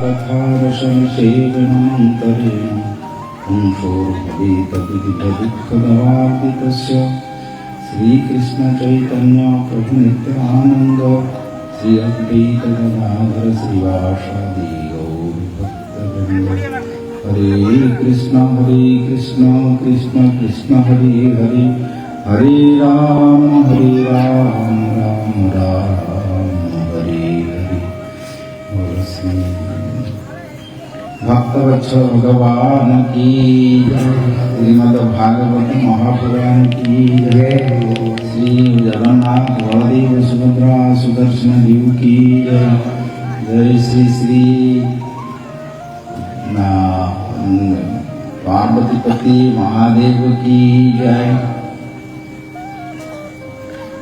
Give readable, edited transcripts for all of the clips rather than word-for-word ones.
कथारससेवनमन्तरेण पुंसो भवेतविधिभदुःखदवार्दितस्य श्रीकृष्णचैतन्य प्रभुनित्यानन्द श्री अद्वैत गदाधर श्रीवासादि गौरभक्तवृन्द। हरे कृष्ण कृष्ण कृष्ण हरे हरे, हरे राम राम राम हरे हरे। भक्तवत्सल भगवान की जय। श्रीमद् भागवत महापुराण की जय। श्री जगन्नाथ बलदेव सुभद्रा सुदर्शन देव की जय। जय श्री श्री पार्वतीपति महादेव की जय।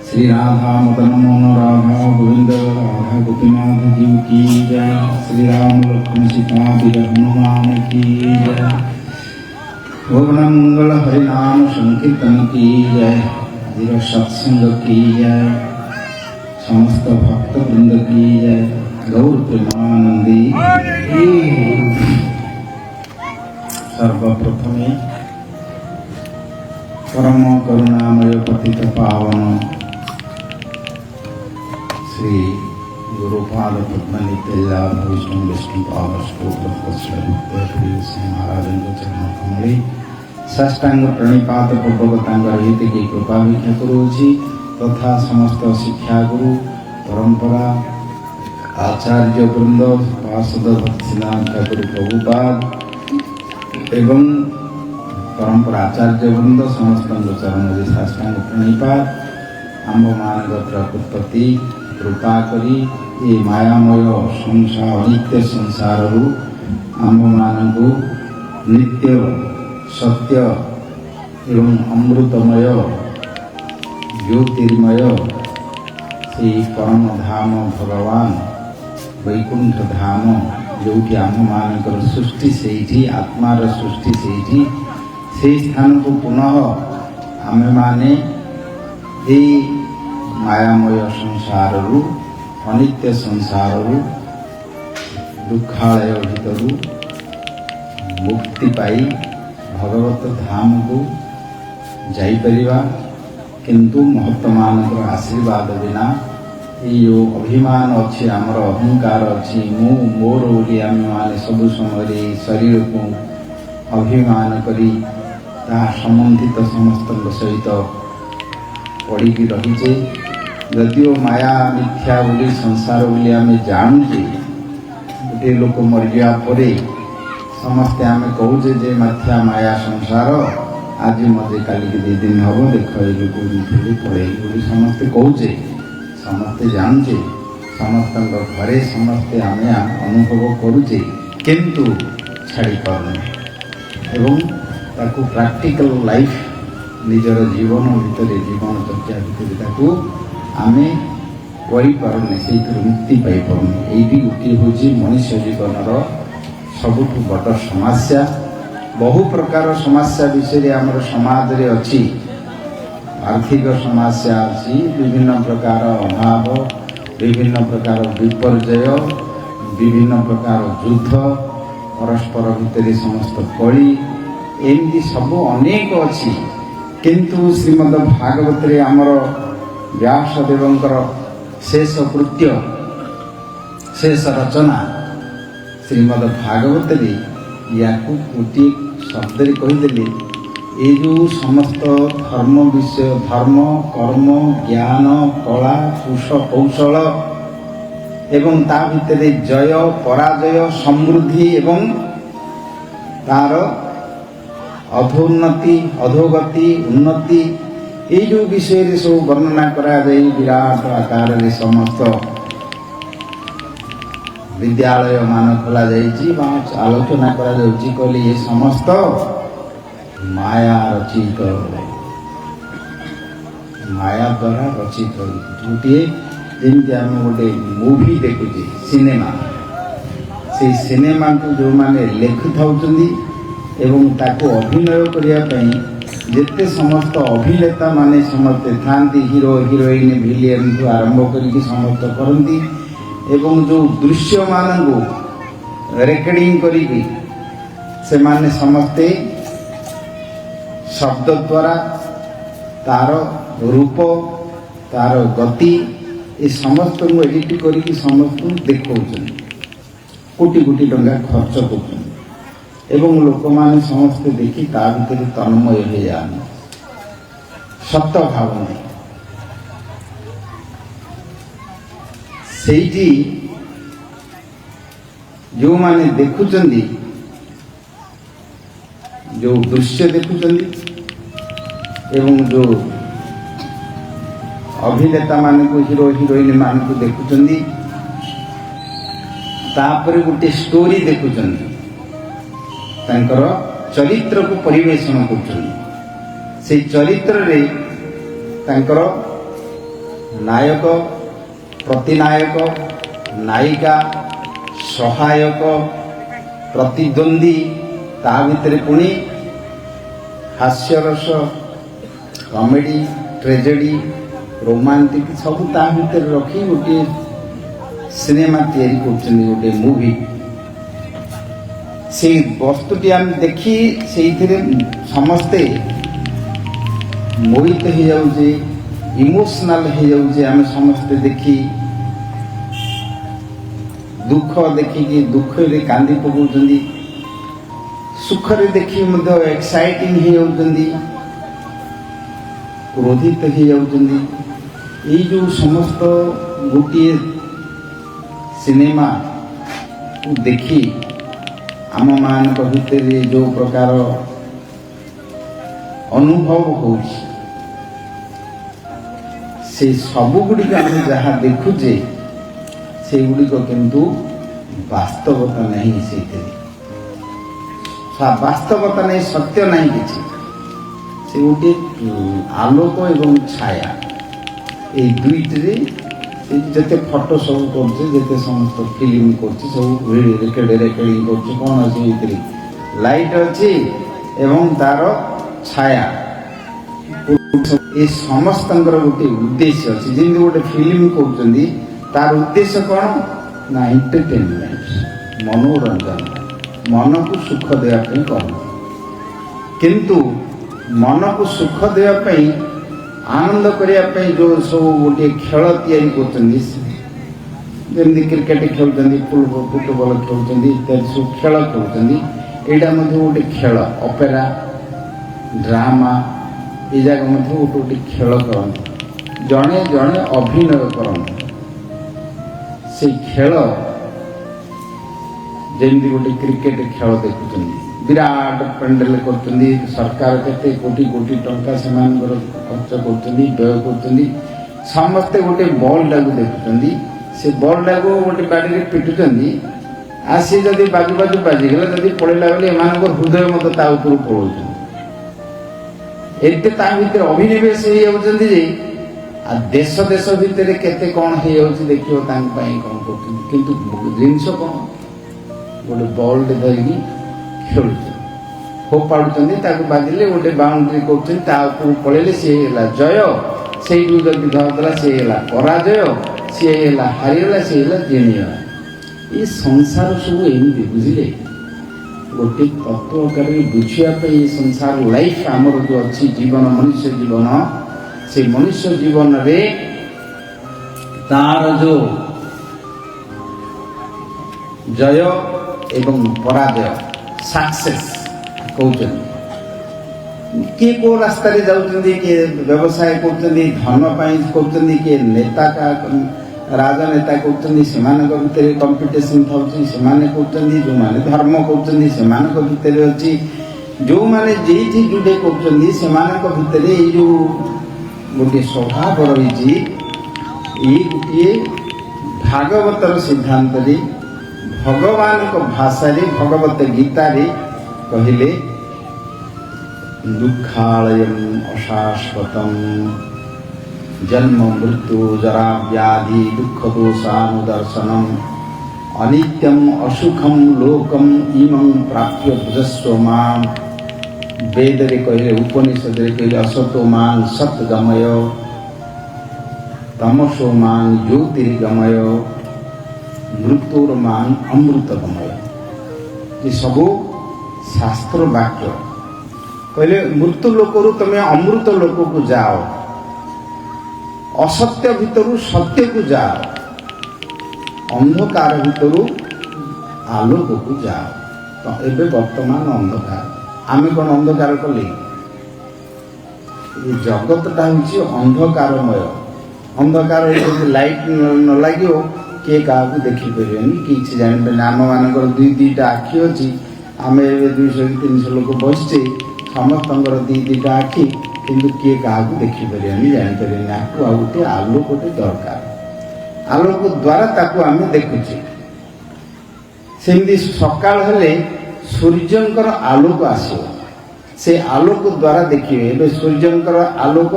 श्री राधा मदन मोहन राधा गोविंद राधा गोपीनाथ जीव की जय। श्री राम लक्ष्मण सीता वीर हनुमान की जय। भुवनंगल हरिनाम संकीर्तन की जय। वीर सत्संग की जय। समस्त भक्त वृंद की जय। गौर प्रेमानंदी। सर्वप्रथमे परम करुणामय पतित पावन श्री गुरुपाद पद्मनित्या वैष्णव विष्णुपाद स्तोत्र महाराज चरण कमले साष्टांग प्रणिपात पूर्वक हित की कृपा भिक्षा करुछि तथा समस्त शिक्षा गुरु परंपरा आचार्य वृंद पार्षद भक्तिनाथ ठाकुर प्रभुपाद एवं परंपरा आचार्य वृंद समस्त चरण साष्टांग प्रणिपात आंब मान उत्पत्ति कृपा करी ये मायामय संसार अनित्य संसार आंब मान नित्य सत्य एवं अमृतमय ज्योतिर्मय से परम धाम भगवान वैकुंठ धाम जो आम मान सृष्टि से आत्मार सृष्टि से स्थान को पुनः आमे माने मायामय संसार अनित्य संसार दुखालय भीतर मुक्ति पाई भगवत धाम को जाइपरिबा किंतु महत्तमान आशीर्वाद बिना ये जो अभिमान अच्छी आमर अहंकार अच्छी मु मोर बोली आम मैंने सब समय शरीर को अभिमान करी संबंधित समस्त सहित पड़ी रहीचे जदिओ माया मिथ्या बोली संसार बोली आम जानूचे गोटे लोक मरिया परे समस्ते आम कहूचे जे मिथ्या माया संसार आज मजे काली के 2 दिन हम देख ये लोग पड़े बोली समस्ते कहूचे समस्ते जानूचे समस्त घरे समस्ते आम अनुभव करुचे किंतु छाड़ी पारने एवं ताकू प्रैक्टिकल लाइफ निजर जीवन भितर जीवन चर्चा भितर आम करने से मुक्ति पाई पाने ये गोटे हूँ मनुष्य जीवन सबुठ बड़ समस्या। बहु प्रकार समस्या विषय आमर समाज रे अच्छी आर्थिक समस्या अच्छी विभिन्न प्रकार अभाव विभिन्न प्रकार विपर्यय विभिन्न प्रकार युद्ध परस्पर भितर समस्त कली एमती सब अनेक अच्छी किंतु श्रीमद् भागवत रे आमर व्यासदेवंकर शेष कृत्य शेष रचना श्रीमद् भागवत रे या गोटे शब्द कहीदेले ये जो समस्त धर्म विषय धर्म कर्म ज्ञान कला कुश कौशल एवं ता भितर जय पराजय समृद्धि एवं तार अधोन्नति अधोगति उन्नति ये जो विषय सब वर्णना करा विराट आकार समस्त विद्यालय मान खोल आलोचना कहले ये समस्त माया रचित माया द्वारा रचित गोटे जमी आम गोटे मूवी देखुचे सिनेमा से सिनेमा को जो मैंने लेखि था एवं ताको अभिनय करने जिते समस्त अभिनेता माने समस्ते थांती हीरो हिरोइन विलियन को आरंभ करके समस्त करती एवं जो दृश्य मान रेकर्डिंग करी से माने समस्ते शब्द द्वारा तार रूप तार गति ये समस्त को एडिट करी समस्त देखा कोटी कोटी टंका खर्च कर लोक मैंने समस्ते देखी ता भीतर तन्मय हो जाए सत भाव नहीं से जो माने देखुचंदी जो दृश्य देखुचंदी एवं जो अभिनेता मान को हीरो हिरोइन मान को देखुचंदी तापर गोटे स्टोरी देखुचंदी तांकर चरित्र को परिवेषण करचंदी से चरित्र रे तांकर नायक प्रतिनायक नायिका सहायक प्रतिद्वंदी ता भितर पुणी हास्यरस कॉमेडी ट्रेजेडी रोमांटिक सब ता भितर रखी गोटे सिनेमा तैयारी करछन गोटे मूवी से वस्तुटी आम देखी से समस्ते मोहित हो जाऊे इमोशनल हो जाऊे आम समस्ते देखी दुख देखिकी दुख रे कांदी पकाउछंदी सुख रे देखि मध्य एक्साइटिंग हो जाउछंदी क्रोधित हो जाउछंदी ये जो समस्त गोटे सिनेमा को देखी आम मान भितर जो प्रकार अनुभव हो से सबुगुड़िक आम जहाँ देखुचे से गुड़िक किंतु वास्तवता नहीं से वास्तवता नहीं सत्य नहीं किसी से गोटे आलोक एवं छाया ये दुईटे जिते फटो सब करते समस्त फिल्म कर सब रेकर्डिंग कर कौन अच्छे लाइट अच्छी एवं तार छाया ये समस्त गोटे उद्देश्य अच्छे जमी गोटे फिल्म कर तार उद्देश्य कौन ना एंटरटेनमेंट मनोरंजन मन को सुख देवाई कर किंतु मन को सुख देवाई आनंद करने जो सब गोटे खेल तैयारी करमती क्रिकेट खेलुंट फुटबॉल खेलुंट इत्यादि सब खेल खेलुंट यहाँ गोटे खेल ऑपेरा ड्रामा ये जगह गोटे गोटे खेल करते जड़े जड़े अभिनय करते से खेल जमी गोटे क्रिकेट खेल देखुं विराट पेंडेल कर सरकार केते कोटी कोटी टंका से खर्च कर व्यय कर समस्ते गोटे बॉल टाक देखुं से बॉल टाक गोटे बाड़ी पिटुंट आसी जदि बाजू बाजू बाजिगला जदि पड़ेगा बोले एम हृदय मत ता ऊपर पड़ोच एते ता भीतर अभिनिवेश हो जाउछंदी देश देश भितर केते कौन हो देखियो कौन कर जिनस कौन गोटे बॉल धरिकी खेल फोपाड़ुं बाजिले गोटे बाउंड्री कर पड़े सी है जय से जदि धरदेला सी है पराजय सी है हारीगला सी है जीणीगला ये संसार सब एमती बुझे गोटे तत्व आकार बुझापी ये संसार लाइफ आमर जो अच्छी जीवन मनुष्य जीवन से मनुष्य जीवन रे तार जो जय एवं पराजय सक्सेस कहते किए को रास्ता जाऊँगी किए व्यवसाय कर धन कर किए नेता का राजनेता कर कंपिटिशन था से जो मैंने धर्म कर भितर अच्छी जो मैंने जी जुड़े कर जो गोटे स्वभाव रही ये गोटे भागवतर सिद्धांत भगवान को भाषा भगवत गीता कहले दुखालयम अशाश्वतम जन्म मृत्यु जरा व्याधि दुख दोषानुदर्शनम अनित्यम असुखम लोकम इमं प्राप्य भजस्व माम वेद रे कहले उपनिषद रे कहले असतो मां सत्गमय तमसो मां ज्योतिर्गमय मृत्युर मां अमृतगमय ये सब शास्त्र वाक्य कहले मृत्यु लोकरु तमे अमृत लोक को जाओ असत्य भितरु सत्य को जाओ अंधकार भितरु आलोक को जाओ। तो एबे वर्तमान अंधकार आमे कौन अंधकार कले ये जगतटा हूँ अंधकारमय अंधकार लाइट न लगे किए क्या देखिपर कि जान आम मान दुई दुईटा आखि अच्छी आम 200-300 लोक बसचे समस्त दुईटा आखि किंतु किए क्या देखिपर जापर आपको आ गए आलोकटे दरकार आलोक द्वारा ताकू आम देखुचे सेमती सकाल हेले सूर्यंकर आलोक आसो से आलोक द्वारा देखिए ए सूर्यंकर आलोक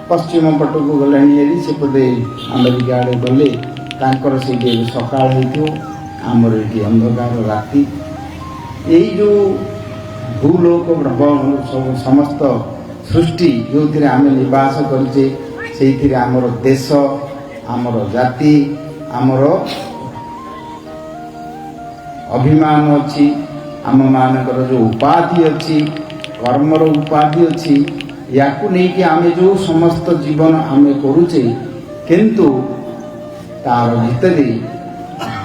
पश्चिम पट को गलाणी सेपटे अमेरिका आड़े गले तांकर से सकाल हो आमर ये अंधकार राति यही जो भूलोक समस्त सृष्टि जो थी आम निवास करचे से आमर देश आमर जाति आमर अभिमान अच्छी आम मानकर जो उपाधि अच्छी कर्मर उपाधि अच्छी या आम जो समस्त जीवन आम करुचे किंतु तार भीतर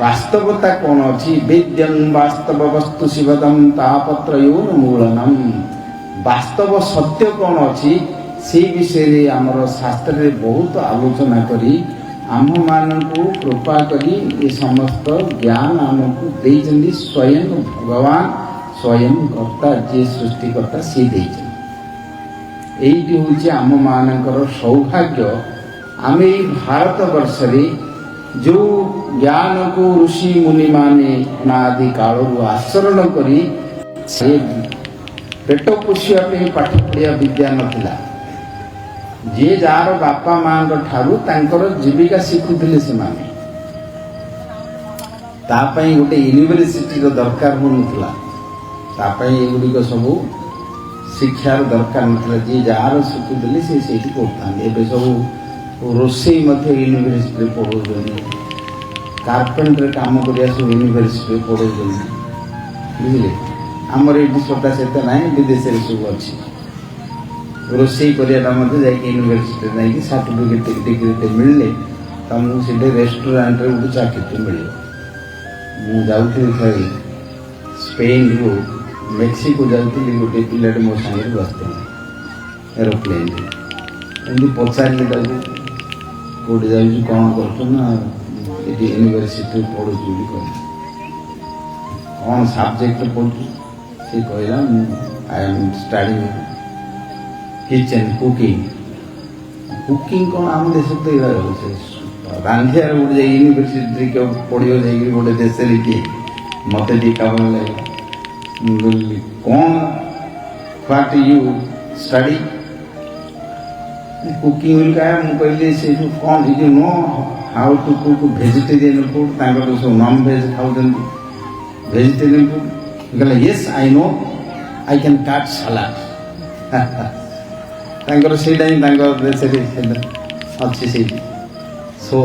वास्तवता कौन अच्छी वेद्यं वास्तव वस्तु शिवदम तापत्रयोन मूलनम वास्तव सत्य कौन अच्छी से विषय आमर शास्त्र रे बहुत आलोचना करी आम मान को कृपा करी ये समस्त ज्ञान आमको देइछन्ति स्वयं भगवान स्वयं कर्ता जे सृष्टिकर्ता सी देइछन्ति एइटी होछि आम मानकर सौभाग्य आम एई भारत वर्ष रे जो ज्ञान को ऋषि मुनि माने अनादि काल आचरण करी से पेट पोषिया पाठ पढ़िया विद्या नथिला जे जार बापा माँ ठारू तांकर जीविका शिखुले से गोटे यूनिवर्सिटी दरकार होता एगुड़िक सब शिक्षार दरकार नाला जी जार शिखुले से पढ़ता सब रोसई यूनिवर्सिटी पढ़ाऊँ कार्पेंटर काम कर सब यूनिवर्सिटी पढ़ाऊँ बुझे आमर ये सदा से ना विदेश सब अच्छी रोसई करियाटा यूनिवर्सिटी नहीं सर्टिफिकेट डिग्री मिलले तुमको सीधे रेस्टोरेंट रे गोटे चाकरी मिल मुझे जाऊँगी स्पेन रू मेक्सिको जाऊँगी गोटे पिलाटे मो सागर बसते एरोप्लेन एमती पचारे कौटे जाऊँ कौन कर यूनिवर्सिटी पढ़ू कौन सब्जेक्ट पढ़ू सी कहला I am study kitchen cooking कौन आम देश तो रांधियार गोटे यूनिवर्सिटी पढ़ो जाइए गोटे देश मत काम लगे कौन व्हाट यू स्टडी कुकिंग क्या मुझे से कौन you know how to cook vegetarian food सब नॉन वेज खाऊ वेजिटेरियन फूड कहला yes I know I can काट सलाड से अच्छी से सो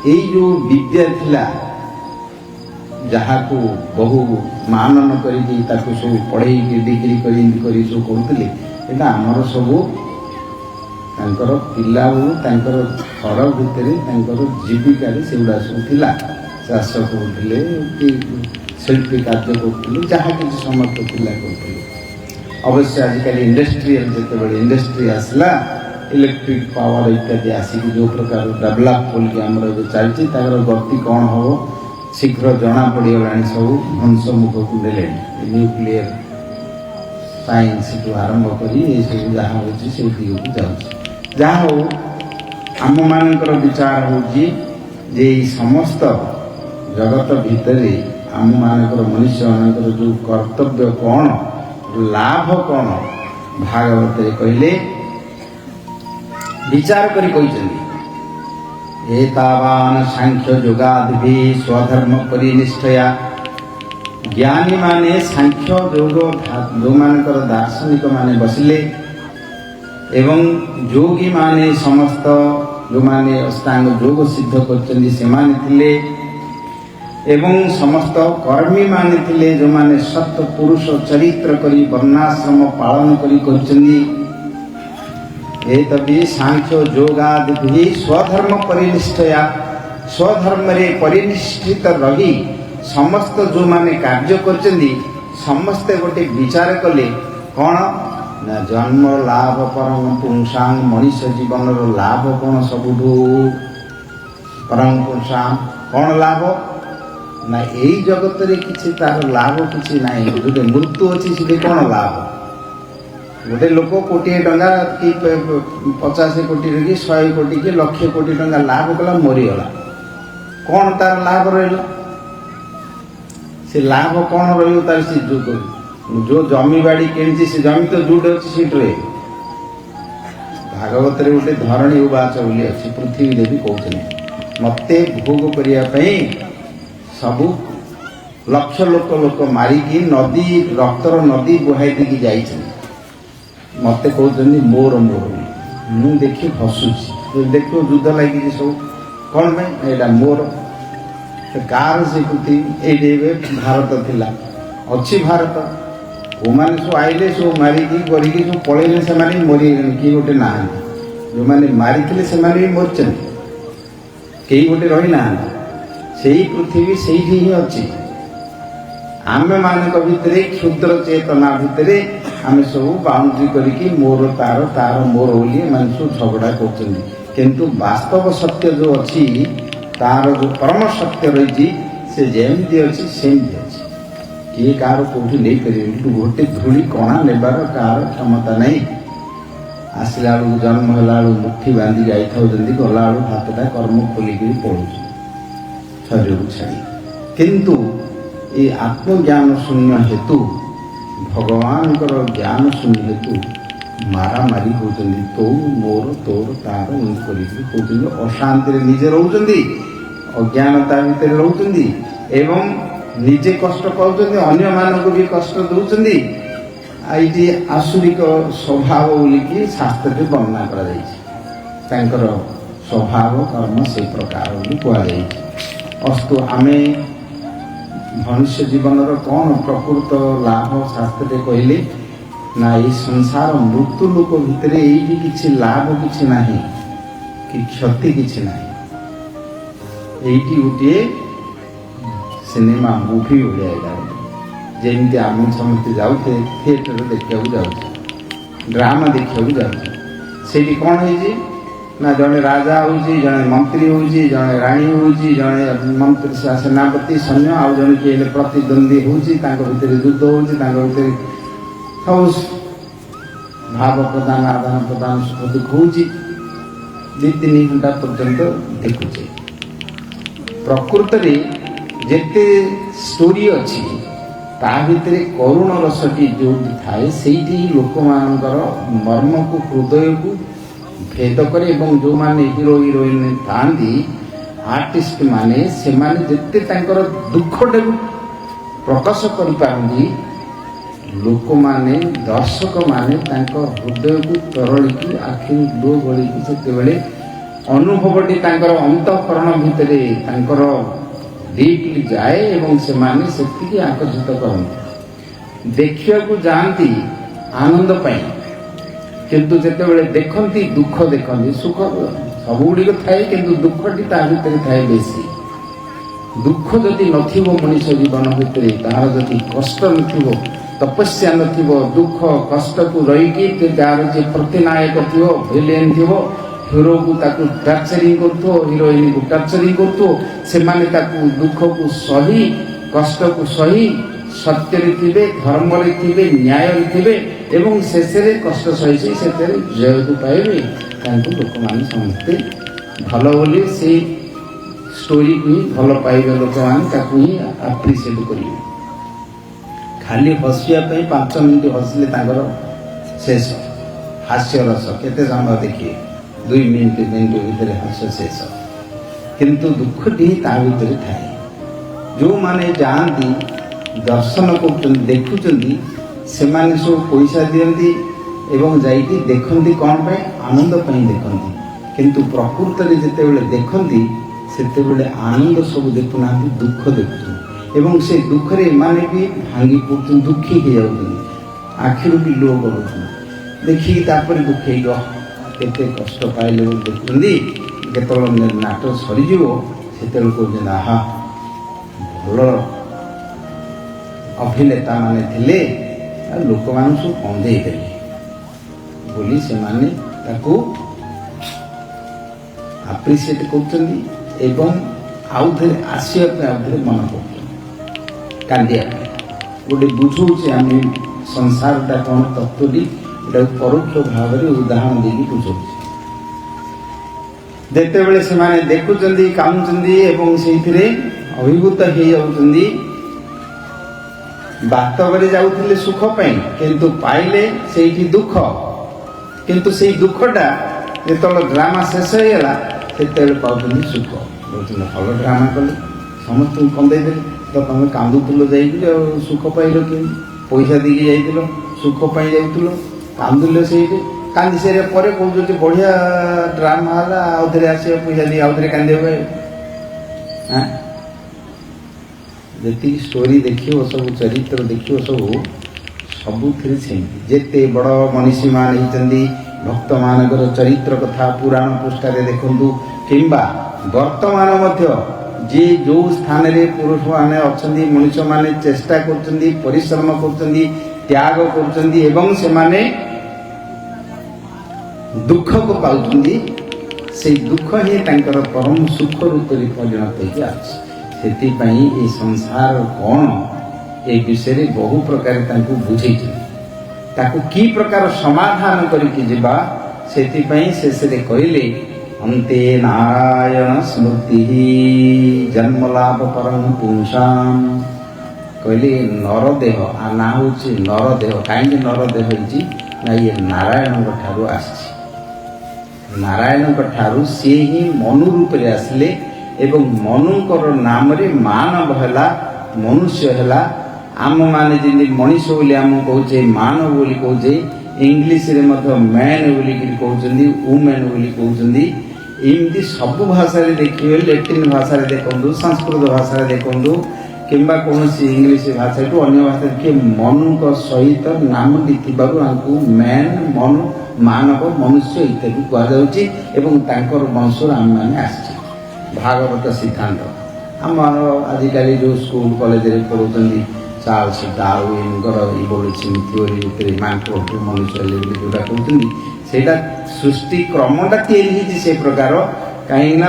यही जो विद्या थिला जहाँ को बहु मानन करी सब पढ़े डिग्री करी सब करुले आमर सब पिला बेलू घर भितर जीविका से गुड़ा सब थिला चाष करुले कि शिल्पी कार्य करुले जहाँ कि समर्थ पिला करुले अवश्य आजिकल इंडस्ट्रियल जो इंडस्ट्री आसला इलेक्ट्रिक पावर इत्यादि आसिक जो प्रकार डेवलप होकर चलती गति कौन हम शीघ्र जना पड़गला सब ध्वंस मुख को ने न्यूक्लियर साइंस ठूँ आरंभ कर सब जहाँ हो दिग को जाऊँ जहाँ हो आम मानकर विचार हो समस्त जगत भितर आम मानकर मनुष्य मानकर जो कर्तव्य कौन लाभ कौन भागवत कहले विचार करी एतावान सांख्य योगादि स्वधर्म परिनिष्ठया ज्ञानी माने सांख्य योग जो मानकर दार्शनिक माने बसिले एवं योगी माने समस्त जो माने अष्टांग योग सिद्ध करचंदी से माने थिले एवं समस्त कर्मी माने थिले जो माने सत्य पुरुष चरित्र करी वर्णाश्रम पालन करी करचंदी एतबी सांख्य योगादि स्वधर्म परिनिष्ठया स्वधर्म रे परिनिष्ठित रही समस्त जो माने कार्य करचंदी समस्ते गोटे विचार कले कौन ना जन्म लाभ परम पुंसांग मनुष्य जीवन रो लाभ कौन सबुठू परम पुंसांग कौन लाभ ना यही जगत रे किसी तार लाभ किसी ना जो मृत्यु अच्छी से कौन लाभ गोटे लोक कोटी टंका कि 50 कोटी कि 100 कोटी कि लक्ष कोटी टंका लाभ कला मरीगला कौन तार लाभ रहा से लाभ कौन रही तार से जो जमी बाड़ी कि से जमी तो जोटे अच्छी सीट रहे भागवत रे गोटे धरणी उवाच बोली अच्छी पृथ्वी देवी कहते मत भोग करने सबू लक्ष लोक मारिकी नदी रक्तर नदी बुहाई देकी जाइछन मत कहते मोर मोर मु देखी हसुची देख युद्ध लगी सब कौन पे यहाँ मोर कार से ये भारत थिला अच्छी भारत वो मैंने सब आइले सब मारिकी करिकी सब पलैले से मरी किए गोटे ना जो मैंने मारी से भी मरचन कई गोटे रही ना से पृथ्वी से ही अच्छी आम मान भितर क्षुद्र चेतना भितर आम सब बाउंड्री करके मोर तार तार मोर बोली मैंने सब झगड़ा कर वास्तव सत्य जो अच्छी तार जो परम सत्य रही से जमी अच्छी सेमती अच्छी किए कार कौटी नहीं पारे गोटे धूली कणा नेबार कार क्षमता नहीं आसला बेलू जन्म है मुठी बांधी जाई गला हाथटा कर्म खोलिक पड़ू शरीर को छाड़ी किंतु ये आत्मज्ञान शून्य हेतु भगवान ज्ञान शून्य हेतु मारामारी होती तो मोर तोर तार कहते अशांति निजे रोचंदी अज्ञानता भितर रोचंदी एवं निजे कष्ट पाँच अन्य मानक भी कष्ट दौरान ये आसुरिक स्वभाव बोलिकी शास्त्र वर्णना कर स्वभाव कर्म से प्रकार कहुई अस्तु आमे मनुष्य जीवन कौन प्रकृत लाभ शास्त्र कहले ना ये संसार मृत्यु लोक भितर ये किसी लाभ किसी ना कि क्षति किसी ना ये गोटे सिनेमा मुवी भाया जमी आम समस्त जाऊे थिएटर देखा जाऊे ड्रामा देखा जाऊे कौन है ना जड़े राजा हूँ जड़े मंत्री हूँ जड़े राणी हूँ जड़े मंत्री सेनापति सैन्य आउ जड़े किए प्रतिद्वंदी होती युद्ध होती सब भाव प्रदान आदान प्रदान सुख दुख हो 2-3 घंटा पर्यंत देखुचे प्रकृत में जिते स्टोरी अच्छी ता भितर करुण रसटी जो थाए से लोक मानकर मर्म को हृदय को भेद करे जो माने हीरो हिरोइन था आर्टिस्ट माने से माने जिते दुखटे प्रकाश कर पारती लोक माने दर्शक माने हृदय को तरलिकी आखि लो गलिकी से अनुभवटी अंतःकरण भितर डीपली जाए एवं से माने से आकर्षित करती देखा जाती आनंद पाई किंतु जिते देखती दुख देखती सुख सब गुड़िक थाए कि दुखटी ता भीतर थाए बेसी दुख जदि नथिबो मनुष्य जीवन भितर तार जदि कष्ट नथिबो तपस्या नथिबो दुख कष्ट को रहीकि तार जे प्रतिनायक थियो विलेन थियो हीरो को ताकू टर्चरिंग करथो हीरोइन को टर्चरिंग करथो से माने ताकू दुख को सही कष्ट को सही सत्य थे धर्म थे न्याय थे एवं शेष कष्ट सही से जय को पाइबे लोक मैंने समस्ते भल बोली से स्टोरी को ही भल पाइबे लोक मैंने आप्रिसीएट करेंगे खाली हसियापी 5 मिनिट हसिले शेष हास्य रस केते समय देखिए 2 मिनिट भितर हास्य शेष किंतु दुखटी ता भीतर थाए जो माने जाती दर्शन कर देखुं से माने सब पैसा दियंती एवं जाइकी देखती कौन पे आनंद पाई देखती किंतु प्रकृत में जिते देखती ସେତେବେଳେ ଆନନ୍ଦ ସବୁ ଦେଖୁନାହାନ୍ତି, ଦୁଃଖ ଦେଖୁଛନ୍ତି ଏବଂ ସେ ଦୁଃଖରେ ଏମାନେ ବି ଭାଙ୍ଗି ପଡ଼ୁଛନ୍ତି, ଦୁଃଖୀ ହେଇଯାଉଛନ୍ତି, ଆଖିରୁ ବି ଲୁହ ଗଡ଼ୁଛନ୍ତି। ଦେଖିକି ତାପରେ ଦୁଃଖେଇ କେତେ କଷ୍ଟ ପାଇଲେ ବୋଲି ଦେଖୁଛନ୍ତି। କେତେବେଳେ ନାଟ ସରିଯିବ ସେତେବେଳେ କହୁଛନ୍ତି ଆହା ଭଲ ଅଭିନେତା ମାନେ ଥିଲେ ଆଉ ଲୋକମାନଙ୍କୁ ସବୁ କନ୍ଦେଇ ଦେଲେ ବୋଲି ସେମାନେ ତାକୁ ଆପ୍ରିସିଏଟ୍ କରୁଛନ୍ତି ଏବଂ ଆଉଥରେ ଆସିବା ପାଇଁ ଆଉଥରେ ମନେ କରୁଛନ୍ତି, କାନ୍ଦିବା ପାଇଁ। ଗୋଟେ ବୁଝଉଛି ଆମେ ସଂସାରଟା କ'ଣ ତତ୍ତ୍ୱଟି, ଏଟାକୁ ପରୋକ୍ଷ ଭାବରେ ଉଦାହରଣ ଦେଇକି ବୁଝଉଛି। ଯେତେବେଳେ ସେମାନେ ଦେଖୁଛନ୍ତି, କାନ୍ଦୁଛନ୍ତି ଏବଂ ସେଇଥିରେ ଅଭିଭୂତ ହେଇଯାଉଛନ୍ତି, ବାସ୍ତବରେ ଯାଉଥିଲେ ସୁଖ ପାଇଁ କିନ୍ତୁ ପାଇଲେ ସେଇଠି ଦୁଃଖ। କିନ୍ତୁ ସେଇ ଦୁଃଖଟା ଯେତେବେଳେ ଡ୍ରାମା ଶେଷ ହେଇଗଲା ସେତେବେଳେ ପାଉଛନ୍ତି ସୁଖ। କହୁଛନ୍ତି ଭଲ ଡ୍ରାମା କଲେ, ସମସ୍ତଙ୍କୁ କନ୍ଦେଇ ଦେଲେ, ତ ତମେ କାନ୍ଦୁଥିଲ ଯାଇକି ଆଉ ସୁଖ ପାଇଲ କେମିତି? ପଇସା ଦେଇକି ଯାଇଥିଲ, ସୁଖ ପାଇଁ ଯାଉଥିଲ, କାନ୍ଦୁଲ ସେଇଠି। କାନ୍ଦି ସାରିବା ପରେ କହୁଛନ୍ତି ବଢ଼ିଆ ଡ୍ରାମା ହେଲା, ଆଉଥରେ ଆସିବ ପଇସା ଦେଇ ଆଉଥରେ କାନ୍ଦିବ। ଯେତିକି ଷ୍ଟୋରି ଦେଖିବ, ସବୁ ଚରିତ୍ର ଦେଖିବ, ସବୁଥିରେ ସେମିତି। ଯେତେ ବଡ଼ ମନୀଷୀମାନେ ହେଇଛନ୍ତି, ଭକ୍ତମାନଙ୍କର ଚରିତ୍ର କଥା ପୁରାଣ ପୃଷ୍ଠାରେ ଦେଖନ୍ତୁ, କିମ୍ବା ବର୍ତ୍ତମାନ ମଧ୍ୟ ଯିଏ ଯେଉଁ ସ୍ଥାନରେ ପୁରୁଷମାନେ ଅଛନ୍ତି, ମଣିଷମାନେ ଚେଷ୍ଟା କରୁଛନ୍ତି, ପରିଶ୍ରମ କରୁଛନ୍ତି, ତ୍ୟାଗ କରୁଛନ୍ତି ଏବଂ ସେମାନେ ଦୁଃଖକୁ ପାଉଛନ୍ତି, ସେଇ ଦୁଃଖ ହିଁ ତାଙ୍କର ପରମ ସୁଖ ରୂପରେ ପରିଣତ ହେଇକି ଅଛି। ସେଥିପାଇଁ ଏ ସଂସାର କ'ଣ ଏ ବିଷୟରେ ବହୁ ପ୍ରକାର ତାଙ୍କୁ ବୁଝେଇଛନ୍ତି। ତାକୁ କି ପ୍ରକାର ସମାଧାନ କରିକି ଯିବା, ସେଥିପାଇଁ ଶେଷରେ କହିଲେ ଅନ୍ତେ ନାରାୟଣ ସ୍ମୃତି ଜନ୍ମଲାଭ ପରମ ପୁଂସାମ୍। କହିଲେ ନରଦେହ, ଆ ନାଁ ହେଉଛି ନରଦେହ। କାହିଁକି ନରଦେହ ହେଇଛି ନା ଇଏ ନାରାୟଣଙ୍କ ଠାରୁ ଆସିଛି। ନାରାୟଣଙ୍କ ଠାରୁ ସିଏ ହିଁ ମନୁ ରୂପରେ ଆସିଲେ ଏବଂ ମନୁଙ୍କର ନାମରେ ମାନବ ହେଲା, ମନୁଷ୍ୟ ହେଲା। ଆମମାନେ ଯେମିତି ମଣିଷ ବୋଲି ଆମକୁ କହୁଛେ, ମାନବ ବୋଲି କହୁଛେ, ଇଂଲିଶରେ ମଧ୍ୟ ମ୍ୟାନ୍ ବୋଲିକିରି କହୁଛନ୍ତି, ୱୁମେନ୍ ବୋଲି କହୁଛନ୍ତି। ଏମିତି ସବୁ ଭାଷାରେ ଦେଖିବେ, ଲାଟିନ୍ ଭାଷାରେ ଦେଖନ୍ତୁ, ସଂସ୍କୃତ ଭାଷାରେ ଦେଖନ୍ତୁ, କିମ୍ବା କୌଣସି ଇଂଲିଶ ଭାଷାଠୁ ଅନ୍ୟ ଭାଷା ଦେଖିବେ, ମନୁଙ୍କ ସହିତ ନାମଟି ଥିବାରୁ ଆମକୁ ମ୍ୟାନ୍, ମନୁ, ମାନବ, ମନୁଷ୍ୟ ଇତ୍ୟାଦି କୁହାଯାଉଛି ଏବଂ ତାଙ୍କର ବଂଶରୁ ଆମେମାନେ ଆସିଛେ। ଭାଗବତ ସିଦ୍ଧାନ୍ତ ଆମର ଆଜିକାଲି ଯେଉଁ ସ୍କୁଲ କଲେଜରେ ପଢ଼ୁଛନ୍ତି, ଚାର୍ଲସ ଡାରୱିନଙ୍କର ଇଭଲ୍ୟୁସନ୍ ଥିଓରି ଭିତରେ ମାଙ୍କଡ଼ଠୁ ମନୁଷ୍ୟ ହେଲେ ବୋଲି ଯେଉଁଟା କହୁଛନ୍ତି, ସେଇଟା ସୃଷ୍ଟି କ୍ରମଟା ତିଆରି ହେଇଛି ସେ ପ୍ରକାର। କାହିଁକିନା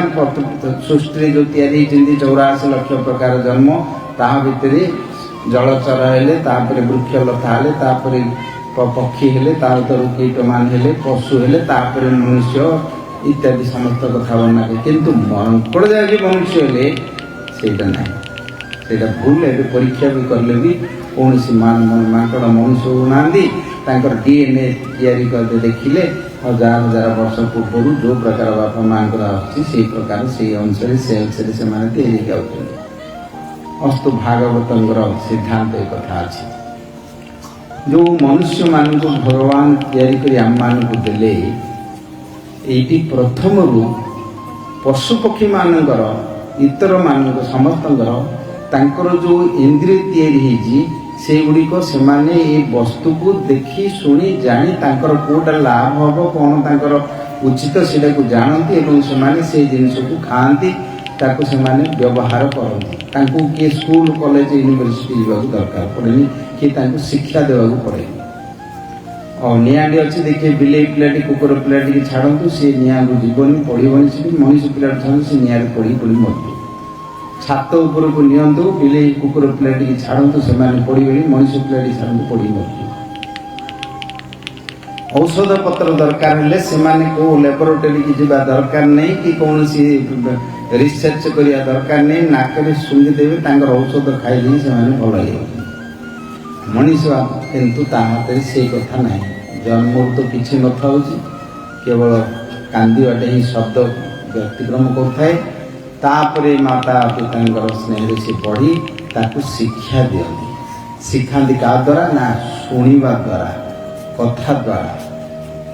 ସୃଷ୍ଟିରେ ଯେଉଁ ତିଆରି ହେଇଛନ୍ତି 84 ଲକ୍ଷ ପ୍ରକାର ଜନ୍ମ, ତାହା ଭିତରେ ଜଳଚର ହେଲେ, ତାପରେ ବୃକ୍ଷଲତା ହେଲେ, ତାପରେ ପକ୍ଷୀ ହେଲେ, ତା ଭିତରୁ କୀଟମାନ ହେଲେ, ପଶୁ ହେଲେ, ତାପରେ ମନୁଷ୍ୟ ଇତ୍ୟାଦି ସମସ୍ତ କଥା ବର୍ଣ୍ଣନା କରେ। କିନ୍ତୁ ମାଙ୍କଡ଼ ଯାଇକି ମନୁଷ୍ୟ ହେଲେ ସେଇଟା ନାହିଁ, ସେଇଟା ଭୁଲ। ଏବେ ପରୀକ୍ଷା ବି କଲେ ବି କୌଣସି ମାଙ୍କଡ଼ ମନୁଷ୍ୟ ହେଉନାହାନ୍ତି। ତାଙ୍କର DNA ତିଆରି କରି ଦେଖିଲେ 1000 ବର୍ଷ ପୂର୍ବରୁ ଯେଉଁ ପ୍ରକାର ବାପା ମାଙ୍କର ଆସୁଛି ସେଇ ପ୍ରକାର, ସେଇ ଅନୁସାରେ ସେମାନେ ତିଆରି ଯାଉଛନ୍ତି। ଅସ୍ତୁ ଭାଗବତଙ୍କର ସିଦ୍ଧାନ୍ତ ଏ କଥା ଅଛି। ଯେଉଁ ମନୁଷ୍ୟମାନଙ୍କୁ ଭଗବାନ ତିଆରି କରି ଆମମାନଙ୍କୁ ଦେଲେ, ଏଇଠି ପ୍ରଥମରୁ ପଶୁପକ୍ଷୀମାନଙ୍କର, ଇତରମାନଙ୍କ ସମସ୍ତଙ୍କର ତାଙ୍କର ଯେଉଁ ଇନ୍ଦ୍ରିୟ ତିଆରି ହେଇଛି, ସେଗୁଡ଼ିକ ସେମାନେ ଏ ବସ୍ତୁକୁ ଦେଖି ଶୁଣି ଜାଣି ତାଙ୍କର କେଉଁଟା ଲାଭ ହେବ, କ'ଣ ତାଙ୍କର ଉଚିତ, ସେଇଟାକୁ ଜାଣନ୍ତି ଏବଂ ସେମାନେ ସେଇ ଜିନିଷକୁ ଖାଆନ୍ତି, ତାକୁ ସେମାନେ ବ୍ୟବହାର କରନ୍ତି। ତାଙ୍କୁ କିଏ ସ୍କୁଲ, କଲେଜ, ୟୁନିଭର୍ସିଟି ଯିବାକୁ ଦରକାର ପଡ଼େନି, କି ତାଙ୍କୁ ଶିକ୍ଷା ଦେବାକୁ ପଡ଼େନି। ନିଆଁଟି ଅଛି ଦେଖିବେ, ବିଲେଇ ପିଲାଟି କୁକୁର ପିଲାଟିକି ଛାଡ଼ନ୍ତୁ, ସେ ନିଆଁକୁ ଯିବନି, ପଡ଼ିବନି। ସେଠି ମଣିଷ ପିଲାଟି ଛାଡ଼ନ୍ତୁ, ସେ ନିଆଁରେ ପଡ଼ି ମରିଯିବ। ଛାତ ଉପରକୁ ନିଅନ୍ତୁ, ବିଲେଇ କୁକୁର ପିଲାଟିକି ଛାଡ଼ନ୍ତୁ, ସେମାନେ ପଡ଼ିବେନି, ମଣିଷ ପିଲାଟି ଛାଡ଼ନ୍ତୁ, ପଡ଼ି ମରିଯିବ। ଔଷଧ ପତ୍ର ଦରକାର ହେଲେ ସେମାନେ କେଉଁ ଲ୍ୟାବୋରେଟୋରୀକି ଯିବା ଦରକାର ନାହିଁ, କି କୌଣସି ରିସର୍ଚ୍ଚ କରିବା ଦରକାର ନାହିଁ। ନାକରେ ଶୁଙ୍ଘିଦେବେ, ତାଙ୍କର ଔଷଧ ଖାଇଦେଇ ସେମାନେ ଭଲ ହେଇଯାଉଛନ୍ତି। ମଣିଷ କିନ୍ତୁ ତା ହାତରେ ସେଇ କଥା ନାହିଁ। ଜନ୍ମରୁ ତ କିଛି ନଥାଉଛି, କେବଳ କାନ୍ଦିବାଟେ ହିଁ ଶବ୍ଦ ବ୍ୟତିକ୍ରମ କରୁଥାଏ। ତାପରେ ମାତା ପିତାଙ୍କର ସ୍ନେହରେ ସେ ପଢ଼ି ତାକୁ ଶିକ୍ଷା ଦିଅନ୍ତି। ଶିଖାନ୍ତି କାହା ଦ୍ୱାରା ନା ଶୁଣିବା ଦ୍ୱାରା, କଥା ଦ୍ୱାରା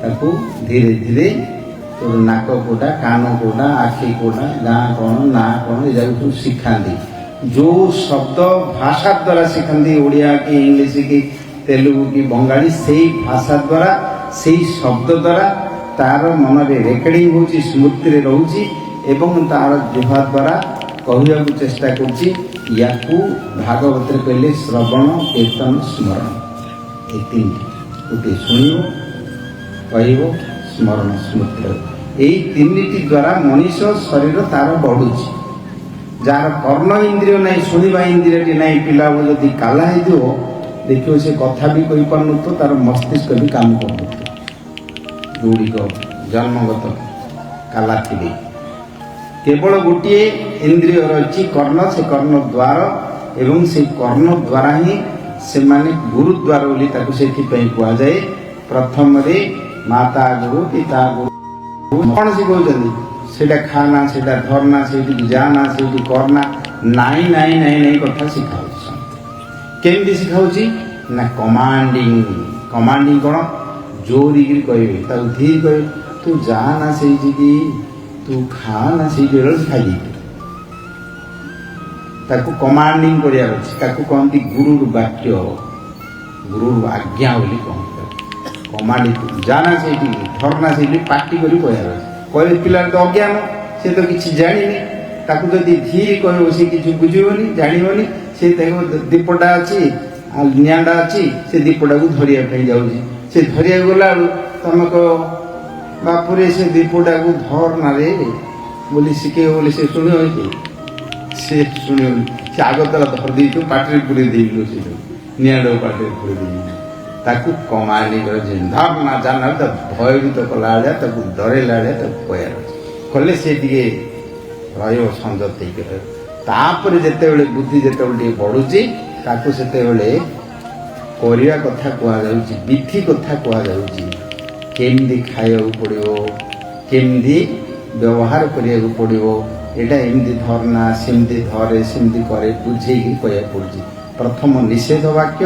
ତାକୁ ଧୀରେ ଧୀରେ ତୋର ନାକ କୋଉଟା, କାନ କୋଉଟା, ଆଖି କୋଉଟା, ଗାଁ କ'ଣ, ନାଁ କ'ଣ, ଏ ଯାକ ସବୁ ଶିଖାନ୍ତି। ଯେଉଁ ଶବ୍ଦ ଭାଷା ଦ୍ୱାରା ଶିଖାନ୍ତି, ଓଡ଼ିଆ କି ଇଂଲିଶ କି ତେଲୁଗୁ କି ବଙ୍ଗାଳୀ, ସେଇ ଭାଷା ଦ୍ୱାରା ସେଇ ଶବ୍ଦ ଦ୍ୱାରା ତାର ମନରେ ରେକର୍ଡିଂ ହେଉଛି, ସ୍ମୃତିରେ ରହୁଛି ଏବଂ ତାର ଜିହ୍ବା ଦ୍ୱାରା କହିବାକୁ ଚେଷ୍ଟା କରୁଛି। ୟାକୁ ଭାଗବତରେ କହିଲେ ଶ୍ରବଣ, କୀର୍ତ୍ତନ, ସ୍ମରଣ। ଏ ତିନିଟି, ଗୋଟିଏ ଶୁଣିବ, କହିବ, ସ୍ମରଣ, ସ୍ମୃତି। ଏଇ ତିନିଟି ଦ୍ୱାରା ମଣିଷ ଶରୀର ତାର ବଢ଼ୁଛି। ଯାହାର କର୍ଣ୍ଣ ଇନ୍ଦ୍ରିୟ ନାହିଁ, ଶୁଣିବା ଇନ୍ଦ୍ରିୟଟି ନାହିଁ, ପିଲାବେଳୁ ଯଦି କାଲା ହେଇଥିବ ଦେଖିବ ସେ କଥା ବି କହିପାରୁନଥିବ, ତାର ମସ୍ତିଷ୍କ ବି କାମ କରୁନଥିବ। ଯେଉଁଗୁଡ଼ିକ ଜନ୍ମଗତ କାଲା ଥିବେ। କେବଳ ଗୋଟିଏ ଇନ୍ଦ୍ରିୟ ରହିଛି କର୍ଣ୍ଣ, ସେ କର୍ଣ୍ଣ ଦ୍ୱାର ଏବଂ ସେ କର୍ଣ୍ଣ ଦ୍ୱାରା ହିଁ ସେମାନେ ଗୁରୁଦ୍ୱାର ବୋଲି ତାକୁ ସେଥିପାଇଁ କୁହାଯାଏ। ପ୍ରଥମରେ ମାତା ଗୁରୁ, ପିତା ଗୁରୁ କ'ଣ ଶିଖାଉଛନ୍ତି? ସେଇଟା ଖାନା, ସେଇଟା ଧରନା, ସେଇଠିକି ଯାନା, ସେଇଠି କରନା, ନାଇଁ ନାଇଁ ନାଇଁ ନାଇଁ କଥା ଶିଖାଉଛି। କେମିତି ଶିଖାଉଛି ନା କମାଣ୍ଡିଂ। କମାଣ୍ଡିଂ କ'ଣ? ଜୋରିକିରି କହିବେ, ତାକୁ ଧୀରେ କହିବେ, ତୁ ଯା ନା ସେଇଠିକି, ତୁ ଖା ନା ସେଇଠି, ବେଳ ସେ ଖାଇଦେଇଥିବ। ତାକୁ କମାଣ୍ଡିଂ କରିବାର ଅଛି। ତାକୁ କହନ୍ତି ଗୁରୁର ବାକ୍ୟ, ଗୁରୁର ଆଜ୍ଞା ବୋଲି କହନ୍ତି। କମାଣ୍ଡିଂ, ଯା ନା ସେଇଠିକି, ଧରନା ସେଇଠି, ପାଟି କରି କହିବାର ଅଛି। କହିଲେ ପିଲାର ତ ଅଜ୍ଞାନ, ସେ ତ କିଛି ଜାଣିନି। ତାକୁ ଯଦି ଧୀରେ କହିବ ସେ କିଛି ବୁଝିବନି, ଜାଣିବନି। ସେ ତାକୁ ଦୀପଟା ଅଛି, ନିଆଁଟା ଅଛି, ସେ ଦୀପଟାକୁ ଧରିବା ପାଇଁ ଯାଉଛି। ସେ ଧରିବାକୁ ଗଲାବେଳୁ ତମେ କହ ବାପୁରେ ସେ ଦୀପଟାକୁ ଧରନାରେ ବୋଲି ଶିଖେଇବ ବୋଲି ସେ ଶୁଣିବ କି? ସେ ଶୁଣିବନି। ସେ ଆଗ ତାର ଧରି ଦେଇଥିବ, ପାଟିରେ ପୁରେଇ ଦେଇଥିବ, ସେ ନିଆଁଟାକୁ ପାଟିରେ ପୁରେଇ ଦେଇଥିବ। ତାକୁ କମାଣ୍ଡିଂ କରାଯାଏ। ଧରନା ଜାନା, ତାକୁ ଭୟଭୀତ କଲା ଭଳିଆ, ତାକୁ ଡରେଇଲା ଭଳିଆ ତାକୁ କହିବାର ଅଛି। କଲେ ସେ ଟିକେ ରହିବ, ସଂଯତ ହେଇକି ରହିବ। ତାପରେ ଯେତେବେଳେ ବୁଦ୍ଧି ଯେତେବେଳେ ଟିକେ ବଢ଼ୁଛି, ତାକୁ ସେତେବେଳେ କରିବା କଥା କୁହାଯାଉଛି, ବିଧି କଥା କୁହାଯାଉଛି। କେମିତି ଖାଇବାକୁ ପଡ଼ିବ, କେମିତି ବ୍ୟବହାର କରିବାକୁ ପଡ଼ିବ, ଏଇଟା ଏମିତି ଧରନା, ସେମିତି ଧରେ, ସେମିତି କରେ, ବୁଝେଇକି କହିବାକୁ ପଡ଼ୁଛି। ପ୍ରଥମ ନିଷେଧ ବାକ୍ୟ,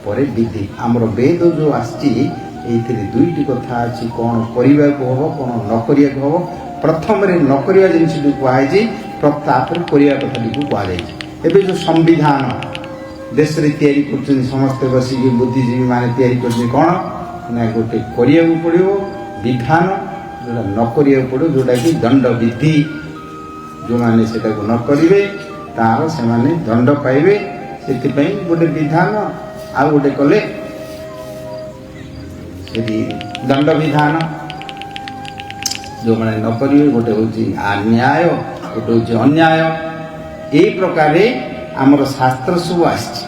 ପରେ ବିଧି। ଆମର ବେଦ ଯେଉଁ ଆସିଛି ଏଇଥିରେ ଦୁଇଟି କଥା ଅଛି, କ'ଣ କରିବାକୁ ହେବ, କ'ଣ ନ କରିବାକୁ ହେବ। ପ୍ରଥମରେ ନ କରିବା ଜିନିଷଟିକୁ କୁହାଯାଇଛି, ତାପରେ କରିବା କଥାଟିକୁ କୁହାଯାଇଛି। ଏବେ ଯେଉଁ ସମ୍ବିଧାନ ଦେଶରେ ତିଆରି କରୁଛନ୍ତି, ସମସ୍ତେ ବସିକି ବୁଦ୍ଧିଜୀବୀ ମାନେ ତିଆରି କରୁଛନ୍ତି, କ'ଣ ନା ଗୋଟେ କରିବାକୁ ପଡ଼ିବ ବିଧାନ, ଯେଉଁଟା ନ କରିବାକୁ ପଡ଼ିବ, ଯେଉଁଟାକି ଦଣ୍ଡବିଧି। ଯେଉଁମାନେ ସେଟାକୁ ନ କରିବେ ତାର ସେମାନେ ଦଣ୍ଡ ପାଇବେ। ସେଥିପାଇଁ ଗୋଟେ ବିଧାନ, ଆଉ ଗୋଟେ କଲେ ସେଠି ଦଣ୍ଡ ବିଧାନ। ଯେଉଁମାନେ ନ କରିବେ ଗୋଟେ ହେଉଛି ଅନ୍ୟାୟ, ଗୋଟେ ହେଉଛି ଅନ୍ୟାୟ। এই ପ୍ରକାରେ ଆମର ଶାସ୍ତ୍ର ସବୁ ଆସିଛି।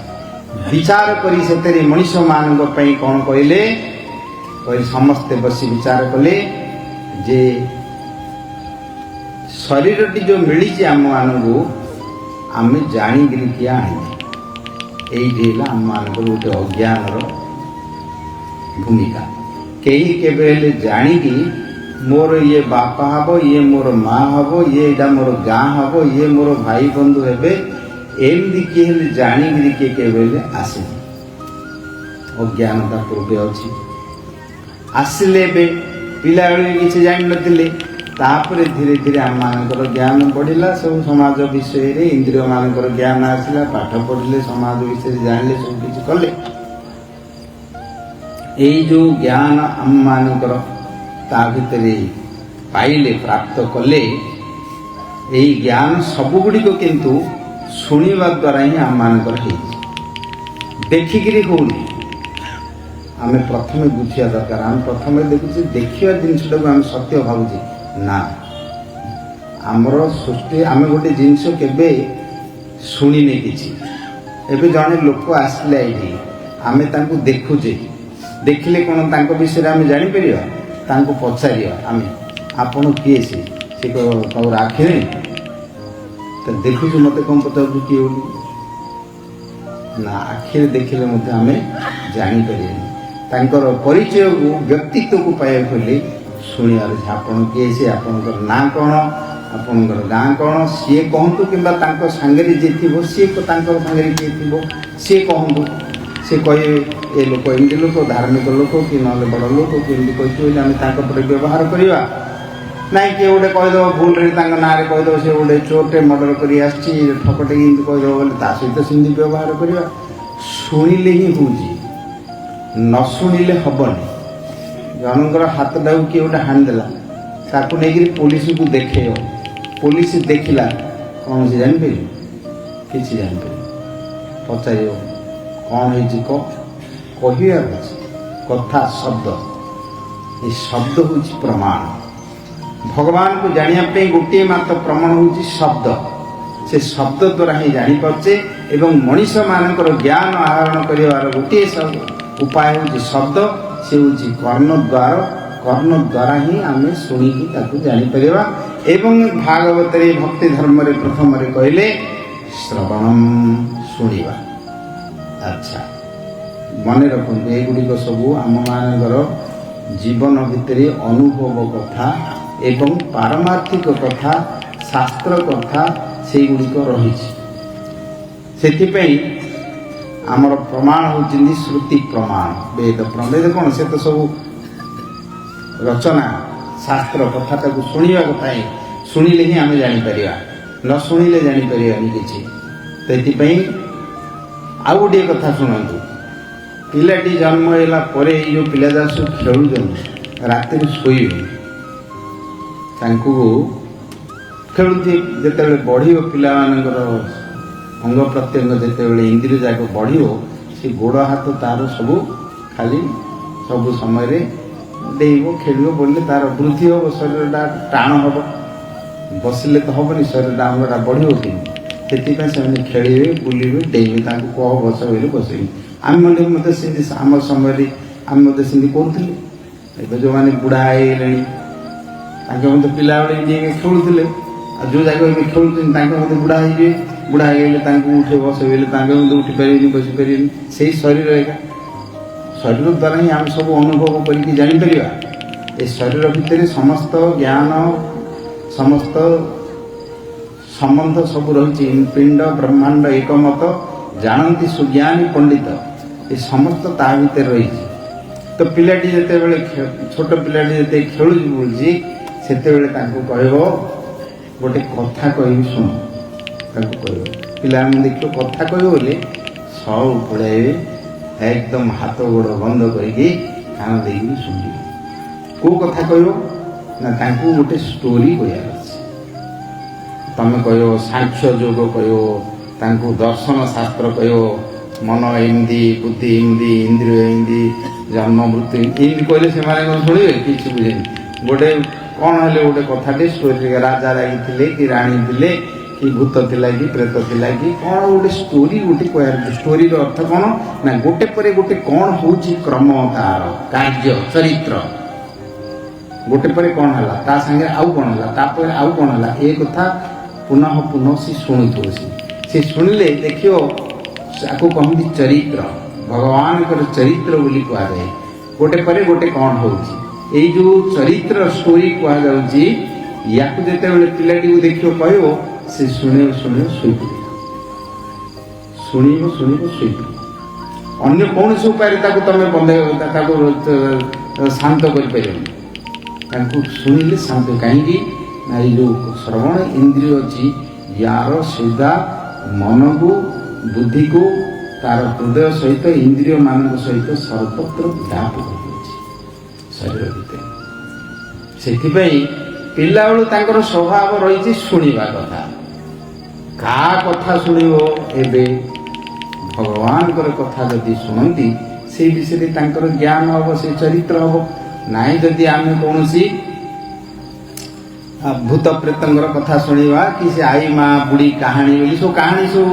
ବିଚାର କରି ସେଥିରେ ମଣିଷମାନଙ୍କ ପାଇଁ କ'ଣ କହିଲେ? ସମସ୍ତେ ବସି ବିଚାର କଲେ ଯେ ଶରୀରଟି ଯେଉଁ ମିଳିଛି ଆମମାନଙ୍କୁ, ଆମେ ଜାଣିକିରି କିଏ ଆଣିଛେ। ଏଇଠି ହେଲା ଆମମାନଙ୍କର ଗୋଟେ ଅଜ୍ଞାନର ଭୂମିକା। କେହି କେବେ ହେଲେ ଜାଣିକି ମୋର ଇଏ ବାପା ହେବ, ଇଏ ମୋର ମା ହେବ, ଇଏ ଏଇଟା ମୋର ଗାଁ ହେବ, ଇଏ ମୋର ଭାଇ ବନ୍ଧୁ ହେବେ, ଏମିତି କିଏ ହେଲେ ଜାଣିକିରି କିଏ କେବେ ହେଲେ ଆସିନି। ଅଜ୍ଞାନତା ପୂର୍ବେ ଅଛି। ଆସିଲେ ଏବେ ପିଲାବେଳେ କିଛି ଜାଣିନଥିଲେ, ତାପରେ ଧୀରେ ଧୀରେ ଆମମାନଙ୍କର ଜ୍ଞାନ ବଢ଼ିଲା। ସବୁ ସମାଜ ବିଷୟରେ ଇନ୍ଦ୍ରିୟମାନଙ୍କର ଜ୍ଞାନ ଆସିଲା, ପାଠ ପଢ଼ିଲେ, ସମାଜ ବିଷୟରେ ଜାଣିଲେ, ସବୁ କିଛି କଲେ। ଏଇ ଯେଉଁ ଜ୍ଞାନ ଆମମାନଙ୍କର ତା ଭିତରେ ପାଇଲେ, ପ୍ରାପ୍ତ କଲେ, ଏଇ ଜ୍ଞାନ ସବୁଗୁଡ଼ିକ କିନ୍ତୁ ଶୁଣିବା ଦ୍ୱାରା ହିଁ ଆମମାନଙ୍କର ହେଇଛି, ଦେଖିକିରି ହେଉନି। ଆମେ ପ୍ରଥମେ ବୁଝିବା ଦରକାର। ଆମେ ପ୍ରଥମେ ଦେଖୁଛେ, ଦେଖିବା ଜିନିଷଟାକୁ ଆମେ ସତ୍ୟ ଭାବୁଛେ ନା। ଆମର ସୃଷ୍ଟି, ଆମେ ଗୋଟେ ଜିନିଷ କେବେ ଶୁଣିନେ କିଛି। ଏବେ ଜଣେ ଲୋକ ଆସିଲେ ଏଇଠି, ଆମେ ତାଙ୍କୁ ଦେଖୁଛେ, ଦେଖିଲେ କ'ଣ ତାଙ୍କ ବିଷୟରେ ଆମେ ଜାଣିପାରିବା? ତାଙ୍କୁ ପଚାରିବା ଆମେ, ଆପଣ କିଏ? ସେ ତମର ଆଖିରେ ଦେଖୁଛୁ, ମୋତେ କ'ଣ ପଚାରୁଛୁ କିଏ ବୋଲି? ନା, ଆଖିରେ ଦେଖିଲେ ମଧ୍ୟ ଆମେ ଜାଣିପାରିବାନି। ତାଙ୍କର ପରିଚୟକୁ, ବ୍ୟକ୍ତିତ୍ୱକୁ ପାଇବାକୁ ହେଲେ ଶୁଣିବାର ଅଛି। ଆପଣ କିଏ? ସେ ଆପଣଙ୍କର ନାଁ କ'ଣ, ଆପଣଙ୍କର ଗାଁ କ'ଣ, ସିଏ କହନ୍ତୁ, କିମ୍ବା ତାଙ୍କ ସାଙ୍ଗରେ ଯିଏ ଥିବ ସିଏ, ତାଙ୍କର ସାଙ୍ଗରେ କିଏ ଥିବ ସିଏ କହନ୍ତୁ। ସେ କହିବେ ଏ ଲୋକ ଏମିତି ଲୋକ, ଧାର୍ମିକ ଲୋକ, କି ନହେଲେ ବଡ଼ ଲୋକ, କି ଏମିତି କହିଛୁ ବୋଲି ଆମେ ତାଙ୍କ ଉପରେ ବ୍ୟବହାର କରିବା। ନାଇଁ କିଏ ଗୋଟେ କହିଦେବ ଭୁଲରେ ତାଙ୍କ ନାଁରେ କହିଦେବ ସେ ଗୋଟେ ଚୋରଟେ ମର୍ଡର କରି ଆସିଛି ଠକଟେ ଏମିତି କହିଦେବ ବୋଲେ ତା ସହିତ ସେମିତି ବ୍ୟବହାର କରିବା। ଶୁଣିଲେ ହିଁ ହେଉଛି, ନ ଶୁଣିଲେ ହେବନି। ଜଣଙ୍କର ହାତଟାକୁ କିଏ ଗୋଟେ ହାଣିଦେଲା, ତାକୁ ନେଇକରି ପୋଲିସକୁ ଦେଖେଇବ, ପୋଲିସ ଦେଖିଲା କ'ଣ ସେ ଜାଣିପାରିବ? କିଛି ଜାଣିପାରିବ। ପଚାରିବ କ'ଣ ହେଇଛି କହିବାର ଅଛି। କଥା ଶବ୍ଦ, ଏ ଶବ୍ଦ ହେଉଛି ପ୍ରମାଣ। ଭଗବାନଙ୍କୁ ଜାଣିବା ପାଇଁ ଗୋଟିଏ ମାତ୍ର ପ୍ରମାଣ ହେଉଛି ଶବ୍ଦ। ସେ ଶବ୍ଦ ଦ୍ୱାରା ହିଁ ଜାଣିପାରୁଛେ ଏବଂ ମଣିଷମାନଙ୍କର ଜ୍ଞାନ ଆହରଣ କରିବାର ଗୋଟିଏ ଉପାୟ ହେଉଛି ଶବ୍ଦ। ସେ ହେଉଛି କର୍ଣ୍ଣଦ୍ୱାର। କର୍ଣ୍ଣ ଦ୍ୱାରା ହିଁ ଆମେ ଶୁଣିକି ତାକୁ ଜାଣିପାରିବା। ଏବଂ ଭାଗବତରେ ଭକ୍ତି ଧର୍ମରେ ପ୍ରଥମରେ କହିଲେ ଶ୍ରବଣମ୍, ଶୁଣିବା। ଆଚ୍ଛା, ମନେ ରଖନ୍ତୁ ଏଗୁଡ଼ିକ ସବୁ ଆମମାନଙ୍କର ଜୀବନ ଭିତରେ ଅନୁଭବ କଥା ଏବଂ ପାରମାର୍ଥିକ କଥା, ଶାସ୍ତ୍ର କଥା ସେଇଗୁଡ଼ିକ ରହିଛି। ସେଥିପାଇଁ ଆମର ପ୍ରମାଣ ହେଉଛନ୍ତି ଶ୍ରୁତି ପ୍ରମାଣ। ବେଦ ପ୍ରମେଦ କ'ଣ? ସେ ତ ସବୁ ରଚନା ଶାସ୍ତ୍ର କଥା, ତାକୁ ଶୁଣିବା କଥା ହିଁ। ଶୁଣିଲେ ହିଁ ଆମେ ଜାଣିପାରିବା, ନ ଶୁଣିଲେ ଜାଣିପାରିବାନି କିଛି। ସେଥିପାଇଁ ଆଉ ଗୋଟିଏ କଥା ଶୁଣନ୍ତୁ। ପିଲାଟି ଜନ୍ମ ହେଲା ପରେ ଏଇ ଯେଉଁ ପିଲା ଯାହା ସବୁ ଖେଳୁଛନ୍ତି, ରାତିରେ ଶୋଇବେ, ତାଙ୍କୁ ଖେଳୁଥିବେ। ଯେତେବେଳେ ବଢ଼ିବ ପିଲାମାନଙ୍କର ଅଙ୍ଗ ପ୍ରତ୍ୟଙ୍ଗ, ଯେତେବେଳେ ଇନ୍ଦ୍ରିୟ ଯାକ ବଢ଼ିବ, ସେ ଗୋଡ଼ ହାତ ତାର ସବୁ ଖାଲି ସବୁ ସମୟରେ ଡେଇବ, ଖେଳିବ, ବୋଲିଲେ ତାର ବୃଦ୍ଧି ହେବ, ଶରୀରଟା ଟାଣ ହେବ। ବସିଲେ ତ ହେବନି, ଶରୀରଟା ଅଙ୍ଗଟା ବଢ଼ିବ କେମିତି? ସେଥିପାଇଁ ସେମାନେ ଖେଳିବେ, ବୁଲିବେ, ଡେଇବେ। ତାଙ୍କୁ କହ ବସ ବୋଇଲେ ବସେଇବେ। ଆମେ ମଧ୍ୟ ସେମିତି ଆମ ସମୟରେ ଆମେ ମଧ୍ୟ ସେମିତି କରୁଥିଲେ। ଏବେ ଯେଉଁମାନେ ବୁଢ଼ା ହେଇଗଲେଣି ତାଙ୍କେ ମଧ୍ୟ ପିଲାବେଳେ ଏମିତି ଖେଳୁଥିଲେ। ଆଉ ଯେଉଁ ଜାଗାରେ ଏବେ ଖେଳୁଛନ୍ତି ତାଙ୍କେ ମଧ୍ୟ ବୁଢ଼ା ହେଇଯିବେ। ବୁଢ଼ା ହେଇଗଲେ ତାଙ୍କୁ ଉଠେ ବସେଇଲେ ତାଙ୍କେ ମଧ୍ୟ ଉଠି ପାରିବେନି, ବସିପାରିବେନି। ସେଇ ଶରୀର ଏକା। ଶରୀର ଦ୍ୱାରା ହିଁ ଆମେ ସବୁ ଅନୁଭବ କରିକି ଜାଣିପାରିବା। ଏ ଶରୀର ଭିତରେ ସମସ୍ତ ଜ୍ଞାନ, ସମସ୍ତ ସମ୍ବନ୍ଧ ସବୁ ରହିଛି। ପିଣ୍ଡ ବ୍ରହ୍ମାଣ୍ଡ ଏକମତ, ଜାଣନ୍ତି ସୁଜ୍ଞାନୀ ପଣ୍ଡିତ, ଏ ସମସ୍ତ ତା ଭିତରେ ରହିଛି। ତ ପିଲାଟି ଯେତେବେଳେ ଛୋଟ ପିଲାଟି ଯେତେବେଳେ ଖେଳୁଛି ବୁଲୁଛି, ସେତେବେଳେ ତାଙ୍କୁ କହିବ ଗୋଟେ କଥା କହିବି ଶୁଣ। ତାଙ୍କୁ କହିବ, ପିଲାମାନେ ଦେଖିବ କଥା କହିବ ବୋଲି ସବୁ ପଳାଇବେ, ଏକଦମ ହାତ ଗୋଡ଼ ବନ୍ଦ କରିକି କାନ ଦେଇକି ଶୁଣିବେ। କେଉଁ କଥା କହିବ ନା, ତାଙ୍କୁ ଗୋଟେ ଷ୍ଟୋରି କହିବାର ଅଛି। ତମେ କହିବ ସାଂଖ୍ୟ ଯୋଗ କହିବ, ତାଙ୍କୁ ଦର୍ଶନ ଶାସ୍ତ୍ର କହିବ, ମନ ଏମିତି, ବୁଦ୍ଧି ଏମିତି, ଇନ୍ଦ୍ରିୟ ଏମିତି, ଜନ୍ମ ମୃତ୍ୟୁ ଏମିତି କହିଲେ ସେମାନେ କ'ଣ ଶୁଣିବେ? କିଛି ବୁଝେନି। ଗୋଟେ କ'ଣ ହେଲେ ଗୋଟେ କଥାଟେ ଷ୍ଟୋରି, ରାଜା ଲାଗିଥିଲେ କି ରାଣୀ ଥିଲେ କି ଭୂତ ଥିଲା କି ପ୍ରେତ ଥିଲା କି କ'ଣ ଗୋଟେ ଷ୍ଟୋରି ଗୋଟେ କହିବାର। ଷ୍ଟୋରିର ଅର୍ଥ କ'ଣ ନା, ଗୋଟେ ପରେ ଗୋଟେ କ'ଣ ହେଉଛି କ୍ରମ, ତାର କାର୍ଯ୍ୟ ଚରିତ୍ର। ଗୋଟେ ପରେ କ'ଣ ହେଲା, ତା ସାଙ୍ଗରେ ଆଉ କ'ଣ ହେଲା, ତାପରେ ଆଉ କ'ଣ ହେଲା, ଏ କଥା ପୁନଃ ପୁନଃ ସେ ଶୁଣୁଥିବ। ସେ ଶୁଣିଲେ ଦେଖିବ ତାକୁ କହନ୍ତି ଚରିତ୍ର। ଭଗବାନଙ୍କର ଚରିତ୍ର ବୋଲି କୁହାଯାଏ। ଗୋଟେ ପରେ ଗୋଟେ କ'ଣ ହେଉଛି, ଏଇ ଯେଉଁ ଚରିତ୍ର ଷ୍ଟୋରି କୁହାଯାଉଛି। ୟାକୁ ଯେତେବେଳେ ପିଲାଟିକୁ ଦେଖିବ କହିବ, ସେ ଶୁଣିବ ଶୁଣିବ ଶୋଇପଡ଼ିବ, ଶୁଣିବ ଶୁଣିବ ଶୋଇପଡ଼ିବ। ଅନ୍ୟ କୌଣସି ଉପାୟରେ ତାକୁ ତମେ ବନ୍ଧେଇବ, ତାକୁ ଶାନ୍ତ କରିପାରିବନି। ତାଙ୍କୁ ଶୁଣିଲେ ଶାନ୍ତ। କାହିଁକି ନା, ଏଇ ଯେଉଁ ଶ୍ରବଣ ଇନ୍ଦ୍ରିୟ ଅଛି, ୟାର ସିଧା ମନକୁ, ବୁଦ୍ଧିକୁ, ତାର ହୃଦୟ ସହିତ, ଇନ୍ଦ୍ରିୟମାନଙ୍କ ସହିତ ସର୍ବତ୍ର ବ୍ୟାପ କରିଦେଉଛି ଶରୀର ଭିତରେ। ସେଥିପାଇଁ ପିଲାବେଳୁ ତାଙ୍କର ସ୍ୱଭାବ ରହିଛି ଶୁଣିବା କଥା। କାହା କଥା ଶୁଣିବ? ଏବେ ଭଗବାନଙ୍କର କଥା ଯଦି ଶୁଣନ୍ତି, ସେଇ ବିଷୟରେ ତାଙ୍କର ଜ୍ଞାନ ହେବ, ସେ ଚରିତ୍ର ହେବ। ନାହିଁ ଯଦି ଆମେ କୌଣସି ଭୂତ ପ୍ରେତଙ୍କର କଥା ଶୁଣିବା, କି ସେ ଆଈ ମା ବୁଢ଼ୀ କାହାଣୀ ବୋଲି ସବୁ କାହାଣୀ, ସବୁ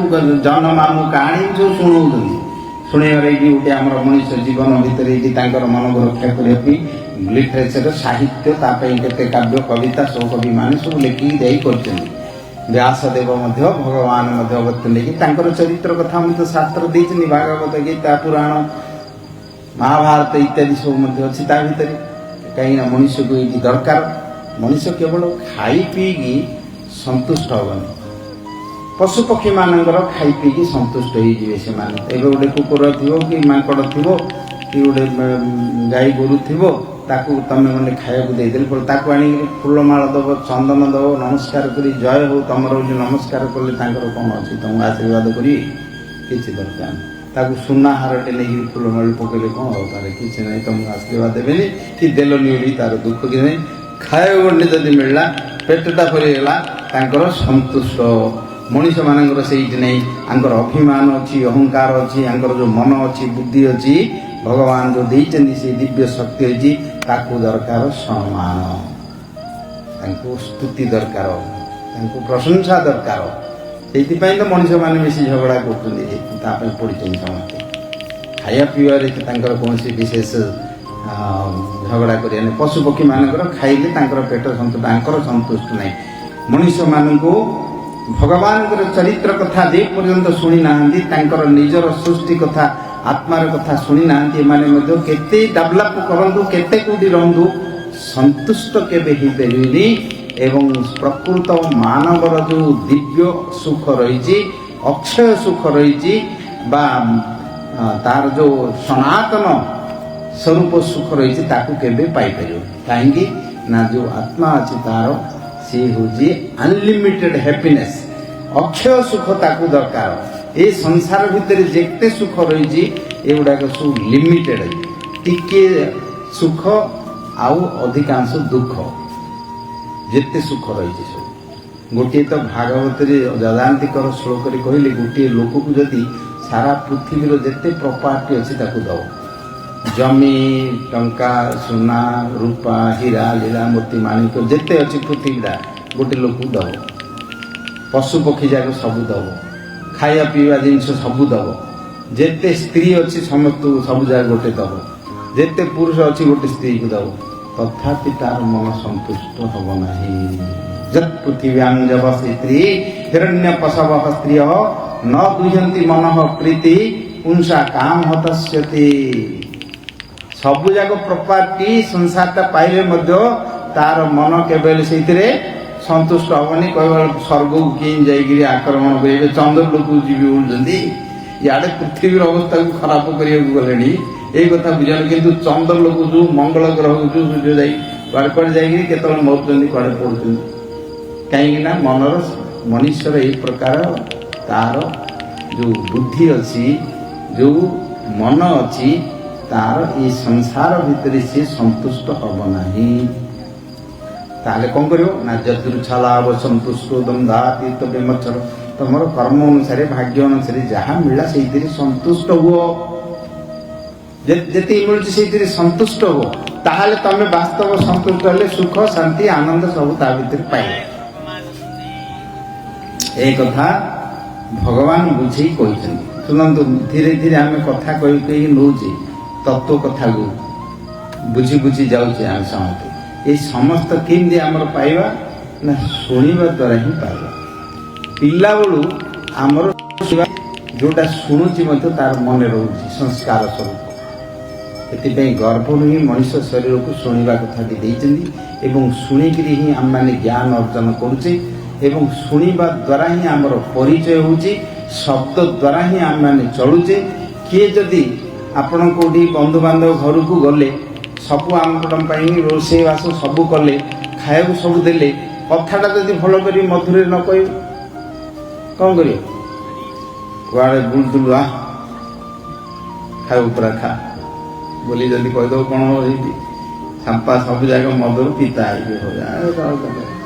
ଜନ ମାମୁଁ କାହାଣୀ ସବୁ ଶୁଣଉଛନ୍ତି। ଶୁଣେଇବାର ଏଇଠି ଗୋଟେ ଆମର ମଣିଷ ଜୀବନ ଭିତରେ ଏଇଠି ତାଙ୍କର ମନକୁ ରକ୍ଷା କରିବା ପାଇଁ ଲିଟରେଚର, ସାହିତ୍ୟ, ତା ପାଇଁ କେତେ କାବ୍ୟ କବିତା ସବୁ କବିମାନେ ସବୁ ଲେଖିକି ଯାଇ କରିଛନ୍ତି। ବ୍ୟାସଦେବ ମଧ୍ୟ, ଭଗବାନ ମଧ୍ୟ ଅବତୀର୍ଣ୍ଣ ନେଇକି ତାଙ୍କର ଚରିତ୍ର କଥା ମଧ୍ୟ ଶାସ୍ତ୍ର ଦେଇଛନ୍ତି। ଭାଗବତ, ଗୀତା, ପୁରାଣ, ମହାଭାରତ ଇତ୍ୟାଦି ସବୁ ମଧ୍ୟ ଅଛି ତା ଭିତରେ। କାହିଁକିନା ମଣିଷକୁ ଏଇଠି ଦରକାର। ମଣିଷ କେବଳ ଖାଇ ପିଇକି ସନ୍ତୁଷ୍ଟ ହେବନି। ପଶୁପକ୍ଷୀମାନଙ୍କର ଖାଇ ପିଇକି ସନ୍ତୁଷ୍ଟ ହେଇଯିବେ ସେମାନେ। ଏବେ ଗୋଟେ କୁକୁର ଥିବ କି ମାଙ୍କଡ଼ ଥିବ କି ଗୋଟେ ଗାଈ ଗୋରୁ ଥିବ, ତାକୁ ତମେ ମାନେ ଖାଇବାକୁ ଦେଇଦେଲେ ପରେ ତାକୁ ଆଣିକି ଫୁଲମାଳ ଦେବ, ଚନ୍ଦନ ଦେବ, ନମସ୍କାର କରି ଜୟ ହଉ ତମର ବୋଲି ନମସ୍କାର କଲେ ତାଙ୍କର କ'ଣ ଅଛି ତମକୁ ଆଶୀର୍ବାଦ କରିବେ? କିଛି ଦରକାର ନାହିଁ। ତାକୁ ସୁନା ହାରଟେ ନେଇକି ଫୁଲମାଳି ପକେଇଲେ କ'ଣ ହବ? ତାର କିଛି ନାହିଁ, ତମକୁ ଆଶୀର୍ବାଦ ଦେବେନି କି ଦେଲନି ବୋଲି ତାର ଦୁଃଖ କିଛି ନାହିଁ। ଖାଇବାକୁ ଗଣ୍ଡେ ଯଦି ମିଳିଲା, ପେଟଟା ଭରିଗଲା, ତାଙ୍କର ସନ୍ତୁଷ୍ଟ। ମଣିଷମାନଙ୍କର ସେଇଠି ନାହିଁ। ଆଙ୍କର ଅଭିମାନ ଅଛି, ଅହଙ୍କାର ଅଛି, ଆଙ୍କର ଯେଉଁ ମନ ଅଛି, ବୁଦ୍ଧି ଅଛି, ଭଗବାନ ଯେଉଁ ଦେଇଛନ୍ତି ସେ ଦିବ୍ୟ ଶକ୍ତି ଅଛି, ତାକୁ ଦରକାର ସମ୍ମାନ, ତାଙ୍କୁ ସ୍ତୁତି ଦରକାର, ତାଙ୍କୁ ପ୍ରଶଂସା ଦରକାର। ସେଇଥିପାଇଁ ତ ମଣିଷମାନେ ବେଶୀ ଝଗଡ଼ା କରୁଛନ୍ତି, ତା ପାଇଁ ପଡ଼ିଛନ୍ତି ସମସ୍ତେ। ଖାଇବା ପିଇବାରେ ତାଙ୍କର କୌଣସି ବିଶେଷ ଝଗଡ଼ା କରିବା ନାହିଁ। ପଶୁପକ୍ଷୀମାନଙ୍କର ଖାଇଲେ ତାଙ୍କର ପେଟ ସନ୍ତୁଷ୍ଟ, ତାଙ୍କର ସନ୍ତୁଷ୍ଟ ନାହିଁ। ମଣିଷମାନଙ୍କୁ ଭଗବାନଙ୍କର ଚରିତ୍ର କଥା ଯେ ପର୍ଯ୍ୟନ୍ତ ଶୁଣି ନାହାନ୍ତି, ତାଙ୍କର ନିଜର ସୃଷ୍ଟି କଥା, ଆତ୍ମାର କଥା ଶୁଣି ନାହାନ୍ତି, ଏମାନେ ମଧ୍ୟ କେତେ ଡେଭଲପ୍ କରନ୍ତୁ, କେତେ କୋଉଠି ରହନ୍ତୁ, ସନ୍ତୁଷ୍ଟ କେବେ ହେଇପାରିବେନି। ଏବଂ ପ୍ରକୃତ ମାନବର ଯେଉଁ ଦିବ୍ୟ ସୁଖ ରହିଛି, ଅକ୍ଷୟ ସୁଖ ରହିଛି, ବା ତାର ଯେଉଁ ସନାତନ ସ୍ୱରୂପ ସୁଖ ରହିଛି, ତାକୁ କେବେ ପାଇପାରିବ। କାହିଁକି ନା ଯେଉଁ ଆତ୍ମା ଅଛି ତାର ସିଏ ହେଉଛି ଅନଲିମିଟେଡ୍ ହ୍ୟାପିନେସ୍, ଅକ୍ଷୟ ସୁଖ ତାକୁ ଦରକାର। ଏ ସଂସାର ଭିତରେ ଯେତେ ସୁଖ ରହିଛି ଏଗୁଡ଼ାକ ସବୁ ଲିମିଟେଡ୍, ଟିକିଏ ସୁଖ ଆଉ ଅଧିକାଂଶ ଦୁଃଖ। ଯେତେ ସୁଖ ରହିଛି ସବୁ, ଗୋଟିଏ ତ ଭାଗବତରେ ଯଜାନ୍ତିଙ୍କର ଶ୍ଲୋକରେ କହିଲେ, ଗୋଟିଏ ଲୋକକୁ ଯଦି ସାରା ପୃଥିବୀର ଯେତେ ପ୍ରପର୍ଟି ଅଛି ତାକୁ ଦେବ, ଜମି, ଟଙ୍କା, ସୁନା, ରୂପା, ହୀରା, ଲୀଳା, ମୋତି, ମାଣିକ ଯେତେ ଅଛି ପୃଥିବୀଟା ଗୋଟେ ଲୋକକୁ ଦେବ, ପଶୁପକ୍ଷୀ ଯାକ ସବୁ ଦେବ, ଖାଇବା ପିଇବା ଜିନିଷ ସବୁ ଦେବ, ଯେତେ ସ୍ତ୍ରୀ ଅଛି ସମସ୍ତଙ୍କୁ ସବୁ ଯାକ ଗୋଟେ ଦେବ, ଯେତେ ପୁରୁଷ ଅଛି ଗୋଟେ ସ୍ତ୍ରୀକୁ ଦେବ, ତଥାପି ତାର ମନ ସନ୍ତୁଷ୍ଟ ହେବ ନାହିଁ। ଯତ୍ ପୃଥିବ୍ୟାଂ ଯବସି ସ୍ତ୍ରୀ ହିରଣ୍ୟ ପଶବ ସ୍ତ୍ରିୟ ନ ଦୁହନ୍ତି ମନଃ ପ୍ରୀତି ପୁଂସା କାମ ହତସ୍ୟତି। ସବୁ ଯାକ ପ୍ରପର୍ଟି ସଂସାରଟା ପାଇଲେ ମଧ୍ୟ ତାର ମନ କେବେ ସେଇଥିରେ ସନ୍ତୁଷ୍ଟ ହେବନି। କହିବ ସ୍ୱର୍ଗକୁ କିଏ ଯାଇକିରି ଆକ୍ରମଣ କରିବେ, ଚନ୍ଦ୍ର ଲୋକକୁ ଯିବି ବୋଲୁଛନ୍ତି, ଇଆଡ଼େ ପୃଥିବୀର ଅବସ୍ଥାକୁ ଖରାପ କରିବାକୁ ଗଲେଣି, ଏଇ କଥା ବୁଝାଣି। କିନ୍ତୁ ଚନ୍ଦ୍ର ଲୋକ ଯେଉଁ ମଙ୍ଗଳ ଗ୍ରହକୁ ଯେଉଁ ସୂର୍ଯ୍ୟ ଯାଇ କୁଆଡ଼େ କୁଆଡ଼େ ଯାଇକିରି କେତେବେଳେ ମରୁଛନ୍ତି, କୁଆଡ଼େ ପଡ଼ୁଛନ୍ତି। କାହିଁକି ନା ମନର ମନୁଷ୍ୟର ଏଇ ପ୍ରକାର ତାର ଯେଉଁ ବୁଦ୍ଧି ଅଛି, ଯେଉଁ ମନ ଅଛି, ତାର ଏଇ ସଂସାର ଭିତରେ ସିଏ ସନ୍ତୁଷ୍ଟ ହେବ ନାହିଁ। ତାହେଲେ କ'ଣ କରିବ ନା ଯଦୃଚ୍ଛାଲାଭ ସନ୍ତୁଷ୍ଟ ଦନ୍ଦାତୀତ ବିମର୍ଶନ, ତମର କର୍ମ ଅନୁସାରେ, ଭାଗ୍ୟ ଅନୁସାରେ ଯାହା ମିଳିଲା ସେଇଥିରେ ସନ୍ତୁଷ୍ଟ ହୁଅ। ଯେତିକି ମିଳୁଛି ସେଇଥିରେ ସନ୍ତୁଷ୍ଟ ହୁଅ, ତାହେଲେ ତମେ ବାସ୍ତବ ସନ୍ତୁଷ୍ଟ ହେଲେ ସୁଖ, ଶାନ୍ତି, ଆନନ୍ଦ ସବୁ ତା ଭିତରେ ପାଇବ। এই କଥା ଭଗବାନ ବୁଝେଇ କହିଛନ୍ତି। ଶୁଣନ୍ତୁ, ଧୀରେ ଧୀରେ ଆମେ କଥା କହି କହି ନେଉଛେ, ତତ୍ତ୍ୱ କଥାକୁ ବୁଝି ବୁଝି ଯାଉଛେ ଆମେ ସମସ୍ତେ। এই ସମସ୍ତ କେମିତି ଆମର ପାଇବା ନା ଶୁଣିବା ଦ୍ୱାରା ହିଁ ପାଇବା। ପିଲାବେଳୁ ଆମର ଯେଉଁଟା ଶୁଣୁଛି ମଧ୍ୟ ତାର ମନେ ରହୁଛି ସଂସ୍କାର ସ୍ୱରୂପ। ଏଥିପାଇଁ ଗର୍ଭରୁ ହିଁ ମଣିଷ ଶରୀରକୁ ଶୁଣିବା କଥାଟି ଦେଇଛନ୍ତି, ଏବଂ ଶୁଣିକିରି ହିଁ ଆମେମାନେ ଜ୍ଞାନ ଅର୍ଜନ କରୁଛେ, ଏବଂ ଶୁଣିବା ଦ୍ୱାରା ହିଁ ଆମର ପରିଚୟ ହେଉଛି, ଶବ୍ଦ ଦ୍ୱାରା ହିଁ ଆମେମାନେ ଚଳୁଛେ। କିଏ ଯଦି ଆପଣ କେଉଁଠି ବନ୍ଧୁବାନ୍ଧବ ଘରକୁ ଗଲେ, ସବୁ ଆମ ପାଇଁ ରୋଷେଇବାସ ସବୁ କଲେ, ଖାଇବାକୁ ସବୁ ଦେଲେ, କଥାଟା ଯଦି ଭଲ କରି ମଧୁରରେ ନ କହିବ କ'ଣ କରିବ? କୁଆଡ଼େ ବୁଲୁଥିଲୁ, ଖାଇବୁ ପୁରା ଖା ବୋଲି ଯଦି କହିଦେବ କ'ଣ ହେଇଛି, ସାମ୍ପା ସବୁ ଯାକ ମଧୁର ପିତା ହେଇଯିବ।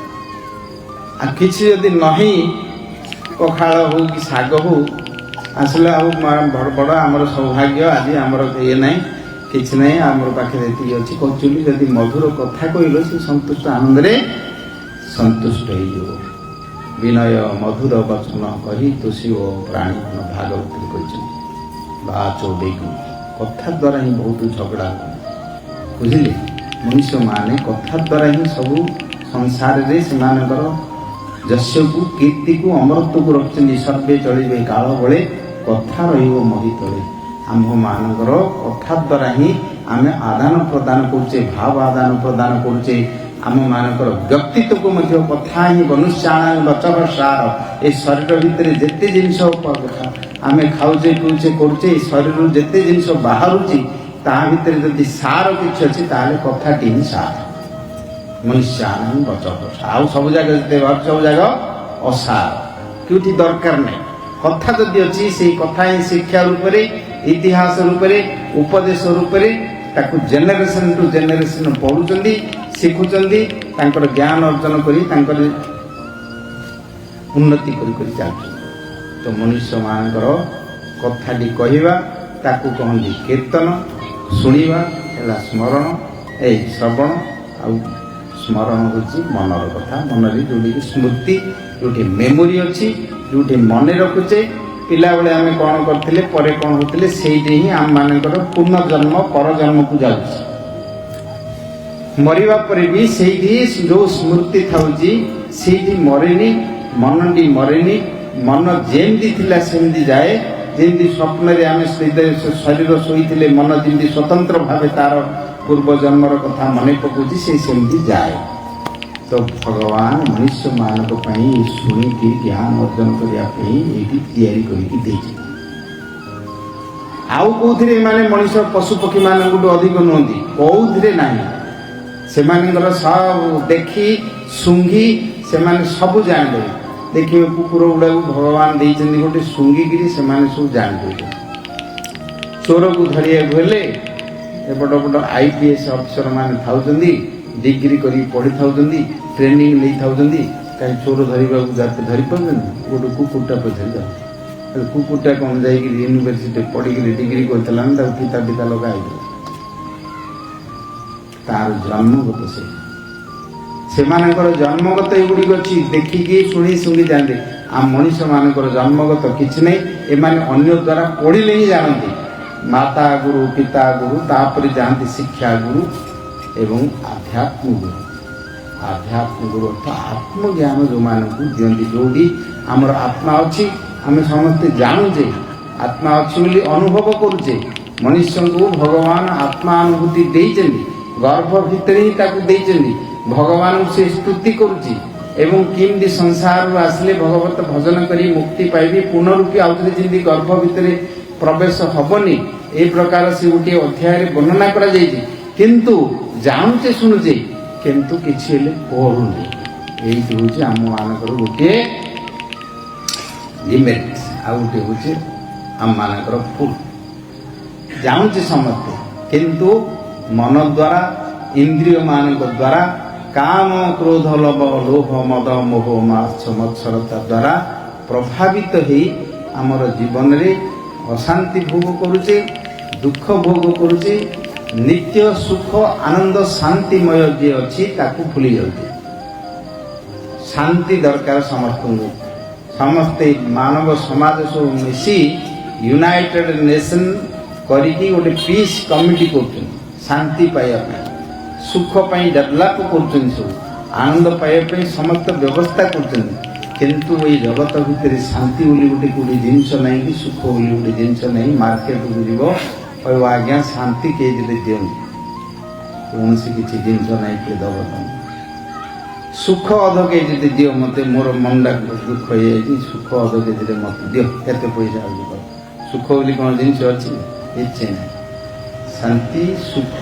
ଆଉ କିଛି ଯଦି ନାହିଁ, ପଖାଳ ହଉ କି ଶାଗ ହଉ ଆସିଲେ, ଆଉ ବଡ଼ ଆମର ସୌଭାଗ୍ୟ, ଆଜି ଆମର ଇଏ ନାହିଁ, କିଛି ନାହିଁ, ଆମର ପାଖରେ ଏତିକି ଅଛି କଚୁଲି, ଯଦି ମଧୁର କଥା କହିଲ ସେ ସନ୍ତୁଷ୍ଟ, ଆନନ୍ଦରେ ସନ୍ତୁଷ୍ଟ ହେଇଯିବ। ବିନୟ ମଧୁର ବଚନ କହି ତୁଷିବ ପ୍ରାଣୀ, ଭାଗବତରେ କହିଛନ୍ତି। ବା ଚୋବେଇକୁ କଥା ଦ୍ୱାରା ହିଁ ବହୁତ ଝଗଡ଼ା ହୁଏ, ବୁଝିଲେ? ମନୁଷ୍ୟମାନେ କଥା ଦ୍ୱାରା ହିଁ ସବୁ ସଂସାରରେ ସେମାନଙ୍କର ଯଶକୁ, କୀର୍ତ୍ତିକୁ, ଅମରତ୍ୱକୁ ରଖିଛନ୍ତି। ସର୍ବେ ଚଳିବେ କାଳ ବଳେ, କଥା ରହିବ ମହି ତଳେ। ଆମ୍ଭମାନଙ୍କର କଥା ଦ୍ୱାରା ହିଁ ଆମେ ଆଦାନ ପ୍ରଦାନ କରୁଛେ, ଭାବ ଆଦାନ ପ୍ରଦାନ କରୁଛେ। ଆମମାନଙ୍କର ବ୍ୟକ୍ତିତ୍ୱକୁ ମଧ୍ୟ କଥା ହିଁ ବନୁଷ୍ୟାଣ ବଚନ ସାର। ଏ ଶରୀର ଭିତରେ ଯେତେ ଜିନିଷ ଆମେ ଖାଉଛେ, ପିଉଛେ, କରୁଛେ, ଏ ଶରୀରରୁ ଯେତେ ଜିନିଷ ବାହାରୁଛି, ତା ଭିତରେ ଯଦି ସାର କିଛି ଅଛି ତାହେଲେ କଥାଟି ହିଁ ସାର। ମନୁଷ୍ୟାନାଂ ବଚଃ ଆଉ ସବୁ ଜାଗା ଯେତେ ସବୁ ଜାଗା ଅସାର, କେଉଁଠି ଦରକାର ନାହିଁ। କଥା ଯଦି ଅଛି ସେଇ କଥା ହିଁ ଶିକ୍ଷା ରୂପରେ, ଇତିହାସ ରୂପରେ, ଉପଦେଶ ରୂପରେ ତାକୁ ଜେନେରେସନ୍ ଟୁ ଜେନେରେସନ୍ ପଢ଼ୁଛନ୍ତି, ଶିଖୁଛନ୍ତି, ତାଙ୍କର ଜ୍ଞାନ ଅର୍ଜନ କରି ତାଙ୍କର ଉନ୍ନତି କରି କରି ଚାଲୁଛନ୍ତି। ତ ମନୁଷ୍ୟମାନଙ୍କର କଥାଟି କହିବା ତାକୁ କହନ୍ତି କୀର୍ତ୍ତନ, ଶୁଣିବା ହେଲା ସ୍ମରଣ, ଏଇ ଶ୍ରବଣ। ଆଉ ସ୍ମରଣ ହେଉଛି ମନର କଥା, ମନରେ ଯେଉଁଠିକି ସ୍ମୃତି, ଯେଉଁଠି ମେମୋରି ଅଛି, ଯେଉଁଠି ମନେ ରଖୁଛେ ପିଲାବେଳେ ଆମେ କ'ଣ କରିଥିଲେ, ପରେ କ'ଣ ହେଉଥିଲେ, ସେଇଠି ହିଁ ଆମମାନଙ୍କର ପୁନର୍ଜନ୍ମ ପରଜନ୍ମକୁ ଯାଉଛି। ମରିବା ପରେ ବି ସେଇଠି ଯେଉଁ ସ୍ମୃତି ଥାଉଛି ସେଇଠି ମରେନି, ମନଟି ମରେନି। ମନ ଯେମିତି ଥିଲା ସେମିତି ଯାଏ। ଯେମିତି ସ୍ୱପ୍ନରେ ଆମେ ଶରୀର ଶୋଇଥିଲେ ମନ ଯେମିତି ସ୍ୱତନ୍ତ୍ର ଭାବେ ତାର ପୂର୍ବଜନ୍ମର କଥା ମନେ ପକାଉଛି, ସେ ସେମିତି ଯାଏ। ତ ଭଗବାନ ମନୁଷ୍ୟମାନଙ୍କ ପାଇଁ ଶୁଣିକି ଜ୍ଞାନ ଅର୍ଜନ କରିବା ପାଇଁ ଏଇଠି ତିଆରି କରିକି ଦେଇଛନ୍ତି। ଆଉ କେଉଁଥିରେ ଏମାନେ ମଣିଷ ପଶୁପକ୍ଷୀମାନଙ୍କଠୁ ଅଧିକ ନୁହନ୍ତି, କେଉଁଥିରେ ନାହିଁ। ସେମାନଙ୍କର ସବୁ ଦେଖି ଶୁଙ୍ଘି ସେମାନେ ସବୁ ଜାଣିଦେବେ। ଦେଖିବେ କୁକୁର ଗୁଡ଼ାକୁ ଭଗବାନ ଦେଇଛନ୍ତି ଗୋଟେ ଶୁଙ୍ଘିକିରି ସେମାନେ ସବୁ ଜାଣିଦେଉଛନ୍ତି। ଚୋରକୁ ଧରିବାକୁ ହେଲେ ଏ ବଡ଼ ବଡ଼ IPS ଅଫିସର ମାନେ ଥାଉଛନ୍ତି, ଡିଗ୍ରୀ କରି ପଢ଼ିଥାଉଛନ୍ତି, ଟ୍ରେନିଂ ନେଇଥାଉଛନ୍ତି। କାହିଁ ଚୋର ଧରିବାକୁ ଧରିପାରୁଛନ୍ତି? ଗୋଟେ କୁକୁରଟା ପଛରେ ଯାଉଛି। ହେଲେ କୁକୁରଟା କ'ଣ ଯାଇକିରି ୟୁନିଭର୍ସିଟି ପଢ଼ିକିରି ଡିଗ୍ରୀ କରିଥିଲା ନା ତାକୁ ଫିତା ଫିତା ଲଗା ହେଇଥିଲା? ତାର ଜନ୍ମଗତ ସେମାନଙ୍କର ଜନ୍ମଗତ ଏଗୁଡ଼ିକ ଅଛି, ଦେଖିକି ଶୁଣି ଶୁଣି ଜାଣନ୍ତି। ଆମ ମଣିଷମାନଙ୍କର ଜନ୍ମଗତ କିଛି ନାହିଁ। ଏମାନେ ଅନ୍ୟ ଦ୍ୱାରା ପଢ଼ିଲେ ହିଁ ଜାଣନ୍ତି। ମାତା ଗୁରୁ, ପିତା ଗୁରୁ, ତାପରେ ଯାଆନ୍ତି ଶିକ୍ଷା ଗୁରୁ ଏବଂ ଆଧ୍ୟାତ୍ମ ଗୁରୁ। ଆଧ୍ୟାତ୍ମ ଗୁରୁ ଅର୍ଥ ଆତ୍ମଜ୍ଞାନ ଯେଉଁମାନଙ୍କୁ ଦିଅନ୍ତି। ଯେଉଁଠି ଆମର ଆତ୍ମା ଅଛି, ଆମେ ସମସ୍ତେ ଜାଣୁଛେ ଆତ୍ମା ଅଛି ବୋଲି ଅନୁଭବ କରୁଛେ। ମନୁଷ୍ୟଙ୍କୁ ଭଗବାନ ଆତ୍ମା ଅନୁଭୂତି ଦେଇଛନ୍ତି, ଗର୍ଭ ଭିତରେ ହିଁ ତାକୁ ଦେଇଛନ୍ତି। ଭଗବାନଙ୍କୁ ସେ ସ୍ତୁତି କରୁଛି ଏବଂ କେମିତି ସଂସାରରୁ ଆସିଲେ ଭଗବତ ଭଜନ କରି ମୁକ୍ତି ପାଇବି, ପୁନରୂପୀ ଆଉଥରେ ଯେମିତି ଗର୍ଭ ଭିତରେ ପ୍ରବେଶ ହବନି, ଏ ପ୍ରକାର ସେ ଗୋଟିଏ ଅଧ୍ୟାୟରେ ବର୍ଣ୍ଣନା କରାଯାଇଛି। କିନ୍ତୁ ଜାଣୁଛେ ଶୁଣୁଛେ, କିନ୍ତୁ କିଛି ହେଲେ ପଢ଼ୁନି। ଏଇଟି ହେଉଛି ଆମମାନଙ୍କର ଗୋଟିଏ ଲିମିଟ୍, ଆଉ ଗୋଟିଏ ହେଉଛି ଆମମାନଙ୍କର ଭୁଲ। ଜାଣୁଛେ ସମସ୍ତେ, କିନ୍ତୁ ମନ ଦ୍ୱାରା, ଇନ୍ଦ୍ରିୟମାନଙ୍କ ଦ୍ୱାରା, କାମ କ୍ରୋଧ ଲୋଭ ମଦ ମୋହ ମତ୍ସରତା ଦ୍ୱାରା ପ୍ରଭାବିତ ହେଇ ଆମର ଜୀବନରେ ଅଶାନ୍ତି ଭୋଗ କରୁଛେ, ଦୁଃଖ ଭୋଗ କରୁଛେ। ନିତ୍ୟ ସୁଖ ଆନନ୍ଦ ଶାନ୍ତିମୟ ଯିଏ ଅଛି ତାକୁ ଭୁଲି ଯାଉଛି। ଶାନ୍ତି ଦରକାର ସମସ୍ତଙ୍କୁ। ସମସ୍ତେ ମାନବ ସମାଜ ସବୁ ମିଶି ୟୁନାଇଟେଡ୍ ନେସନ୍ କରିକି ଗୋଟେ ପିସ୍ କମିଟି କରୁଛନ୍ତି ଶାନ୍ତି ପାଇବା ପାଇଁ, ସୁଖ ପାଇଁ ଡେଭଲପ୍ କରୁଛନ୍ତି, ସବୁ ଆନନ୍ଦ ପାଇବା ପାଇଁ ସମସ୍ତ ବ୍ୟବସ୍ଥା କରୁଛନ୍ତି। କିନ୍ତୁ ଏଇ ଜଗତ ଭିତରେ ଶାନ୍ତି ବୋଲି ଗୋଟେ କୋଉଠି ଜିନିଷ ନାହିଁ, କି ସୁଖ ବୋଲି ଗୋଟେ ଜିନିଷ ନାହିଁ। ମାର୍କେଟକୁ ଯିବ, କହିବ ଆଜ୍ଞା ଶାନ୍ତି କେଜିରେ ଦିଅନ୍ତୁ, କୌଣସି କିଛି ଜିନିଷ ନାହିଁ କିଏ ଦେବ ତମେ। ସୁଖ ଅଧ କେଜିରେ ଦିଅ ମୋତେ, ମୋର ମନଟା ଦୁଃଖ ହେଇଯାଇଛି, ସୁଖ ଅଧ କେଜିରେ ମୋତେ ଦିଅ, କେତେ ପଇସା ଆଉଛି କର। ସୁଖ ବୋଲି କ'ଣ ଜିନିଷ ଅଛି? କିଛି ନାହିଁ। ଶାନ୍ତି, ସୁଖ,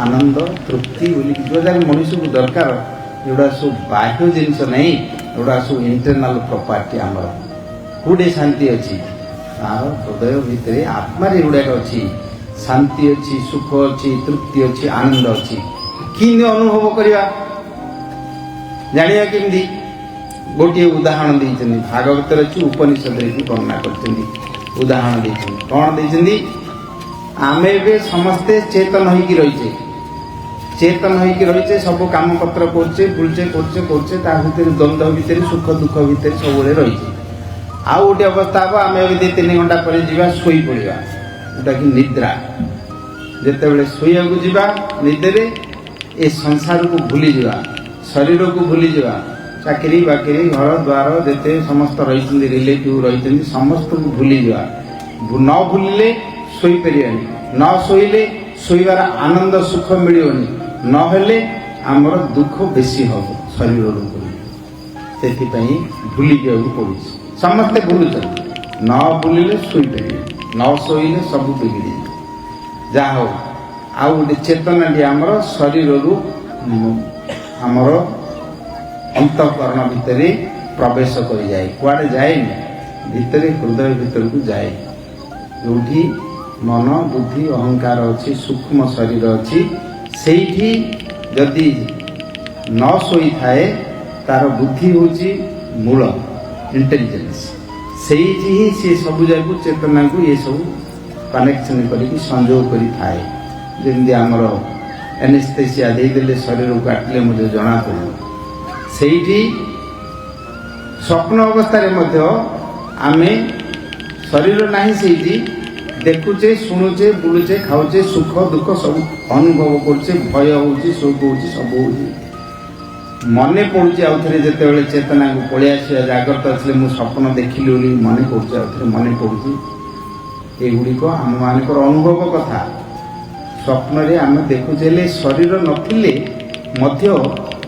ଆନନ୍ଦ, ତୃପ୍ତି ବୋଲି ଯେଉଁଟା ମଣିଷକୁ ଦରକାର, ଏଗୁଡ଼ା ସବୁ ବାହ୍ୟ ଜିନିଷ ନାହିଁ, ଏଗୁଡ଼ା ସବୁ ଇଣ୍ଟରନାଲ ପ୍ରପର୍ଟି ଆମର। କେଉଁଠି ଶାନ୍ତି ଅଛି? ତାର ହୃଦୟ ଭିତରେ ଆତ୍ମାରେ ଏଗୁଡ଼ାକ ଅଛି। ଶାନ୍ତି ଅଛି, ସୁଖ ଅଛି, ତୃପ୍ତି ଅଛି, ଆନନ୍ଦ ଅଛି। କେମିତି ଅନୁଭବ କରିବା, ଜାଣିବା କେମିତି? ଗୋଟିଏ ଉଦାହରଣ ଦେଇଛନ୍ତି, ଭାଗବତରେ ଅଛି, ଉପନିଷଦରେ ବି ବର୍ଣ୍ଣନା କରିଛନ୍ତି। ଉଦାହରଣ ଦେଇଛନ୍ତି, କ'ଣ ଦେଇଛନ୍ତି? ଆମେ ଏବେ ସମସ୍ତେ ଚେତନ ହେଇକି ରହିଛେ, ଚେତନ ହେଇକି ରହିଛେ, ସବୁ କାମପତ୍ର କରୁଛେ, ବୁଲୁଛେ, କରୁଛେ, ତା ଭିତରେ ଦ୍ୱନ୍ଦ୍ୱ ଭିତରେ, ସୁଖ ଦୁଃଖ ଭିତରେ ସବୁବେଳେ ରହିଛେ। ଆଉ ଗୋଟେ ଅବସ୍ଥା ହେବ, ଆମେ ଏବେ 2-3 ଘଣ୍ଟା ପରେ ଯିବା ଶୋଇପଡ଼ିବା, ଯେଉଁଟାକି ନିଦ୍ରା। ଯେତେବେଳେ ଶୋଇବାକୁ ଯିବା ନିଦରେ, ଏ ସଂସାରକୁ ଭୁଲିଯିବା, ଶରୀରକୁ ଭୁଲିଯିବା, ଚାକିରି ବାକିରି, ଘର ଦ୍ୱାର ଯେତେ ସମସ୍ତ ରହିଛନ୍ତି, ରିଲେଟିଭ୍ ରହିଛନ୍ତି, ସମସ୍ତଙ୍କୁ ଭୁଲିଯିବା। ନ ଭୁଲିଲେ ଶୋଇପାରିବାନି, ନ ଶୋଇଲେ ଶୋଇବାର ଆନନ୍ଦ ସୁଖ ମିଳିବନି, ନହେଲେ ଆମର ଦୁଃଖ ବେଶୀ ହେବ ଶରୀରରୁ। ସେଥିପାଇଁ ଭୁଲି ଯିବାକୁ ପଡ଼ୁଛି। ସମସ୍ତେ ଭୁଲୁଛନ୍ତି, ନ ଭୁଲିଲେ ଶୋଇପାରିବେ, ନ ଶୋଇଲେ ସବୁ ବିଗିଡ଼ିଯିବ। ଯାହା ହଉ आउ गोटे चेतनाटी आमर शरीर आमर अंतःकरण भितर प्रवेश कर जाए कुआड़े जाए भितर हृदय भितर को जाए जो मन बुद्धि अहंकार अच्छी सूक्ष्म शरीर अच्छी से जदि न शोई थाए तार बुद्धि होची मूल इंटेलिजेंस से ही सी सब जाक चेतना को ये सब कनेक्शन करके संजोग करी थाए जमी आमर एनेस्थेसिया देदेले शरीर को काटिले मुझे जना पड़े से स्वप्न अवस्था आमे शरीर नहीं से देखुचे शुणुचे बुलुचे खाऊचे सुख दुख सब अनुभव करुचे भय होची शोक होची सब होची मने पड़ुचे आउ थे जिते चेतना को पलि आसा जागृत अच्छे मुझे स्वप्न देखिली मन पड़ुचे आउ थे मन पड़ुचे एगुड़िक आम मानकर अनुभव कथा स्वप्न रे आम देखुचे शरीर नथिले मध्य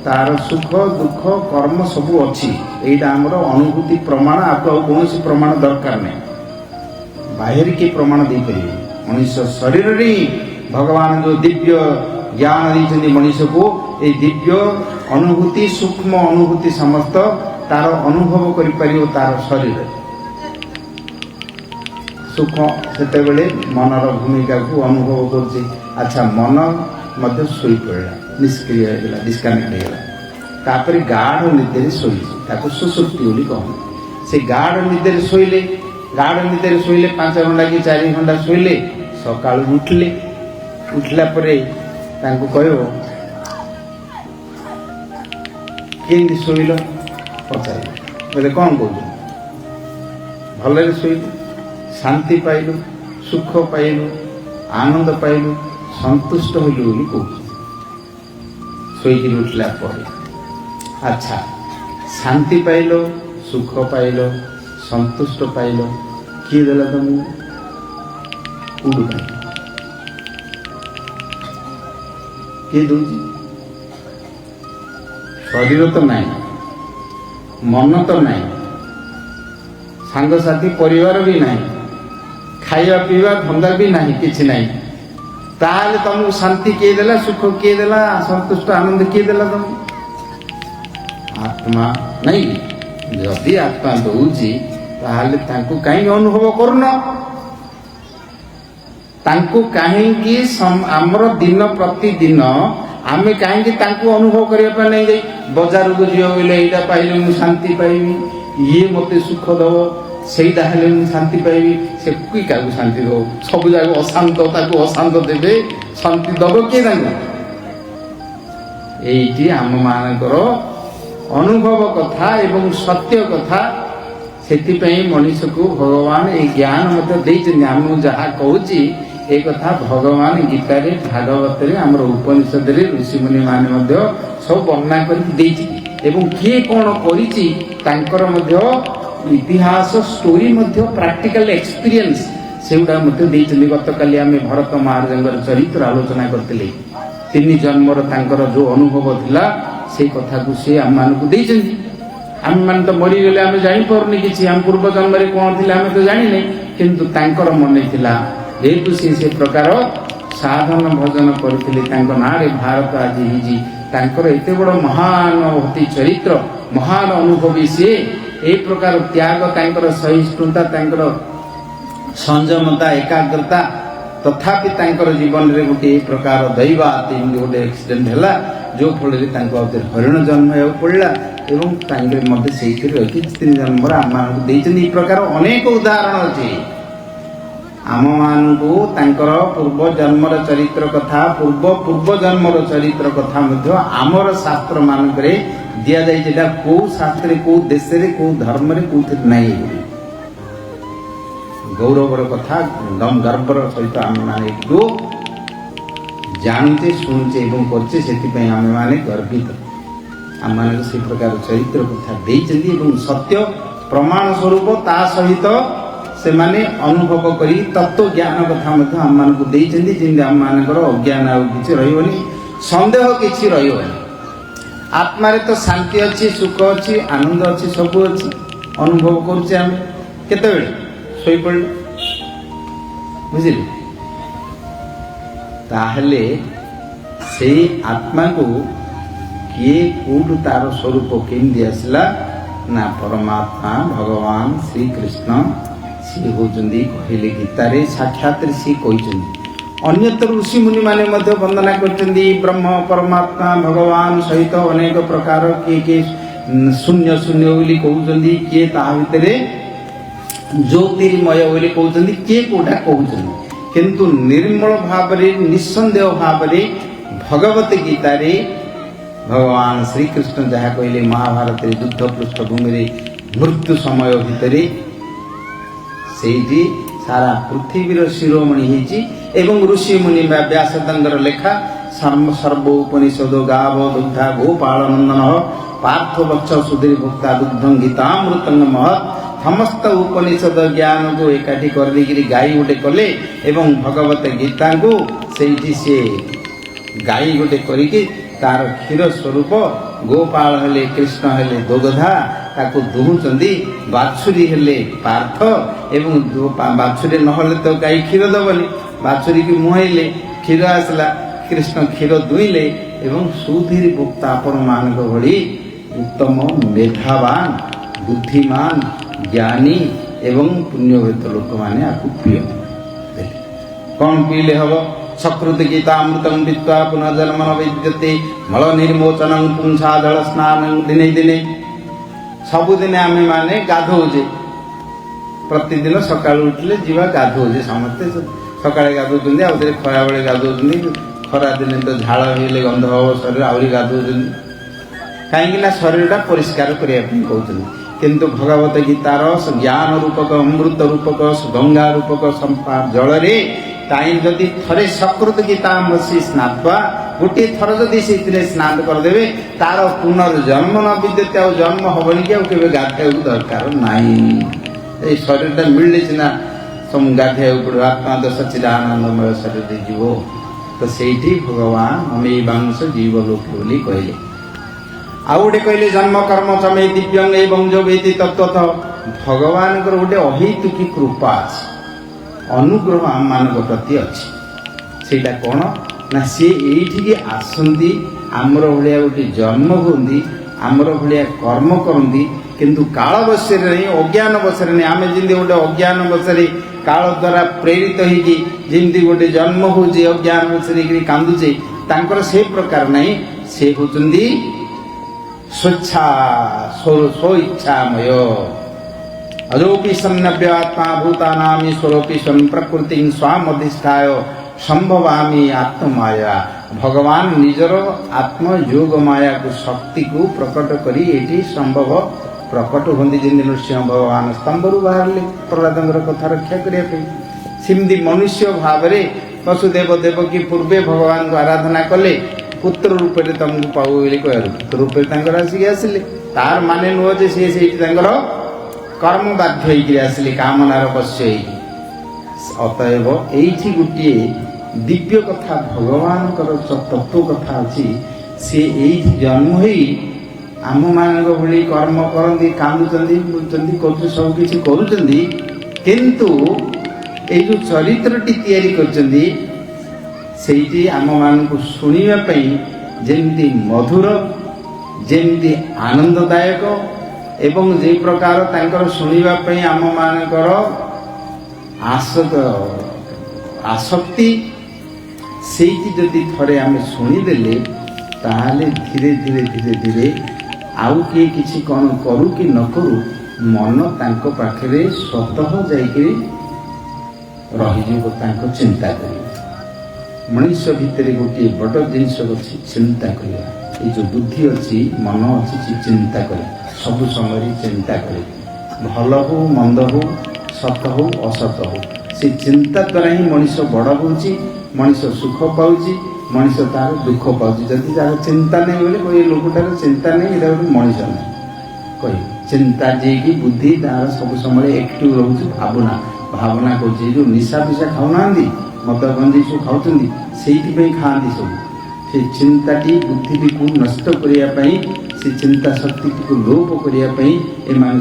तार सुख दुख कर्म सब अच्छी यहीटा आमर अनुभूति प्रमाण आपको कौन प्रमाण दरकार नहीं बाहर के प्रमाण दे पारे मनुष्य शरीर रे भगवान जो दिव्य ज्ञान देते मनुष्य को ये दिव्य अनुभूति सूक्ष्म अनुभूति समस्त तार अनुभव कर तार शरीर सुख से मनर भूमिका को अनुभव कर अच्छा मन मध्य शोई पड़ा निष्क्रिय होगा डिस्कनेक्ट होगा गाढ़ निदे शोई सुसुप्ति बोली कहूँ से गाढ़ निदे शोले गाढ़ निदे शोले 5 घंटा कि 4 घंटा शोले सका उठले उठला कह कि शोल पचार बोले कौन कह भल शोल शांति पाइलु सुख पाइलु आनंद पाइलु संतुष्ट हलु बोली कह शोक उठला अच्छा शांति पाइल सुख पाइल संतुष्ट पाइल किए देला तुमको उड़ किए दूजी शरीर तो नहीं मन तो नहीं सांगसाथी परिवार भी नहीं खाଇବା पीवा धंदा भी नहीं किसी नहीं ताले तुमको शांति किए देला सुख किए देला संतुष्ट आनंद किए देला तुमको आत्मा नहीं जदि आत्मा दौची ताले तांको कहीं अनुभव करना तांको कहीं आमर दिन प्रतिदिन आमे कहीं तांको अनुभव करने नहीं जाई बाजार को जीव बोले यहाँ पाइले मुझे शांति पाइबी ये मत सुख दब सेटा हेले मुझे शांति पाइबी से क्या शांति दब सब जगह अशांत अशांत देवे शांति दब किए ये आम मानकर अनुभव कथा एवं सत्य कथा से मनुष्य को भगवान ये ज्ञान मतलब आम जहाँ कहूँ ये कथा भगवान गीता रे भागवत रे आमर उपनिषद रे ऋषि मुनि माने सब वर्णना कर किए कौन कर इतिहास स्टोरी प्रैक्टिकल एक्सपीरियंस से गत काली आम भरत महाराज चरित्र आलोचना करते 3 जन्मर तांकर जो अनुभव थिला से कथा को सी आम मानक आम मान तो मरीगले आम जापरनी कि आम पूर्व जन्म कौन थी आम तो जाने किंतु तांकर मन थिला जेहेतु से प्रकार साधन भजन करते ना भारत आज ही एत बड़ महान होती चरित्र महान अनुभवी सी ए प्रकार त्याग तांकर सहिष्णुता संयमता एकाग्रता तथापि तांकर जीवन रे गोटे प्रकार दैवात गोटे एक्सीडेंट है जो फल हरिण जन्म पड़ा एवं मत से 3 जन्म आम मान प्रकार अनेक उदाहरण अच्छे आम मान पूर्व जन्मर चरित्र कथा पूर्व जन्मर चरित्र कथा आमर शास्त्र मानक दि जाए कौ शास्त्र कौ देश कौ धर्म कौ नहीं गौरवर कथा एकदम गर्वर सहित आम मान जानूचे शुणुचे एवं करचे से आम मान गर्वित आम मान से प्रकार चरित्र कथा देते सत्य प्रमाण स्वरूप ता सहित से माने अनुभव करी तत्व ज्ञान कथा आम मान को देते आम मानकर अज्ञान आगे रही सन्देह किसी रही आत्मा तो शांति अच्छी सुख अच्छी आनंद अच्छी सब अच्छी अनुभव करुचे आम केत शोपड़ बुझे ताहले से आत्मा को किए कौटू तार स्वरूप केमती आसला ना परमात्मा भगवान श्री कृष्ण सी होचंदी कहले गीतारे साक्षात सी कहचंदी अन्यत्र ऋषि मुनि माने मध्य वंदना करचंदी ब्रह्म परमात्मा भगवान सहित अनेक प्रकार किए शून्य शून्य बोली कहउचंदी किए ता भितरे ज्योतिर्मय बोली कहउचंदी किए कोटा कहउचंदी किंतु निर्मल भावरे निस्संदेह भावरे भगवत गीता रे भगवान श्री कृष्ण जहाँ कहले महाभारत युद्ध पृष्ठभूमि मृत्यु समय भितर से सारा पृथ्वीर शिरोमणि होती एवं ऋषि मुनि व्यासदंगर लेखा सर्वोपनिषद गाव दुग्धा गोपाल नंदन पार्थ वत्स सुधीर भोक्ता दुग्धं गीतामृतं महत् समस्त उपनिषद ज्ञान को एकाठी कर गाई गोटे कले एवं भगवत गीता को से गाई गोटे करिके तार क्षीर स्वरूप गोपाल हेले कृष्ण हेले दोगधा ताको दुहुचंदी बाछुरी हेले पार्थ एवं बाछुरी नहले तो गाई क्षीर दबनी बाछुरी की मुहैले क्षीर आसला कृष्ण क्षीर दुईले एवं सुधीर भोक्ता आपण मान भली उत्तम मेधावान बुद्धिमान ज्ञानी एवं पुण्यवेत लोक माने आपको प्रिय कौन पीले हम सकृत गीतामृतं वित्वा पुनर्जन्म न विद्यते मल निर्मोचनं पुंसा जल स्नान दिने दिने सबुदिन आम माने गाधोजे प्रतिदिन सकाल उठले जीवा गाधोजे समस्ते सकाळे गाधोचंदी आउथे खरा बेले गाधोचंदी खरा दिने तो झाड़ हेले गंध हब शरीर आहरी गाधोचंदी कहीं शरीरटा परिष्कार करने कहते किंतु भगवत गीतार ज्ञान रूपक अमृत रूपक गंगा रूपक संपा जल ताई जदि थरे सकृत गीता मसी स्नात्वा गोटे थर जदि से स्नान करदे तार पुनर्जन्म न विद्यते आ जन्म हबनी कि केवे गाधे दरकार नाई शरीर मिलले सीना सम गाधे पड़ो आत्मा तो सच्चिदानंदमय शरीर जीव तो सेठी भगवान अमेवांश जीव लोक बोली कहले आउ गोटे कहले जन्म कर्म समय दिव्यंग एवं जो वेदी तत्वतः भगवान गोटे अहेतुकी कृपा अच्छी अनुग्रह आम मान प्रति अच्छी सेटा कौन ना सी ये आसती आमर भाया गोटे जन्म होती आमर भाया कर्म करती किंतु काल बसरे नहीं अज्ञान बसरे नहीं आम जमी गोटे अज्ञान बसरे काल द्वारा प्रेरित होमती गोटे जन्म हो अज्ञान बसरे कांदुचे तांकर से प्रकार नहीं से होती स्वेच्छा स्वेच्छामय अजोपि सन्नव्य आत्मा भूतानामि स्वरूपी स्वयं प्रकृति स्वामधिष्ठाय संभवामी आत्ममाया भगवान निजर आत्म योग माया को शक्ति को प्रकट करी एटी संभव प्रकट होती जमी नृसिंह भगवान स्तंभरू बाहर प्रहलाद कथा रक्षा करने सेमती मनुष्य भाव में वसुदेव देवकी पूर्वे भगवान को आराधना कले पुत्र रूप से तुमको पाऊ बोली कह पुत्र रूप आसिक आसिले तार माने नुह जे से कर्म बाध्य आसिले कामनार पश्य अतएव ये गोटे दिव्य कथा भगवान तत्व कथा अच्छी सी जन्म हो आम मान भली कर्म करती कांदुचंदी बुझुचंदी कर सब किसी करुचंदी किंतु ये जो चरित्रटी तैयारी करचंदी सेठी आम मान को शुणा जमी मधुर जमी आनंददायक एवं जे प्रकार तांकर शुणापी आम मानकर आसक्ति से जदि थरे आम शुणीदेले ताहले धीरे धीरे धीरे धीरे आउ किए किसी कौन करू कि न करू मन तांको पाखरे स्वतः जाइकरी रहीजिव तांको चिंता करी मनुष्य भितर गोटे बड़ जिनस अच्छी चिंता करवा ये जो बुद्धि अच्छी मन अच्छी चिंता करे सब समय चिंता करे भल हो मंद हो सत हो असत हो से चिंता द्वारा ही मनुष्य बड़ होची मनुष्य सुख पाऊँच मनुष्य तार दुख पाऊँच जदि तार चिंता नहीं बोले कोई लोकटार चिंता नहीं ये गोटे मनुष्य नहीं कह चिंता जी की बुद्धि तार सब समय एक्टिव रोचे भावना भावना कौन जो निशा पिशा खाऊना मद गंजी सब खाऊँ से खाती सब से चिंताटी बुद्धि को नष्ट करने से चिंता शक्ति को लोप करने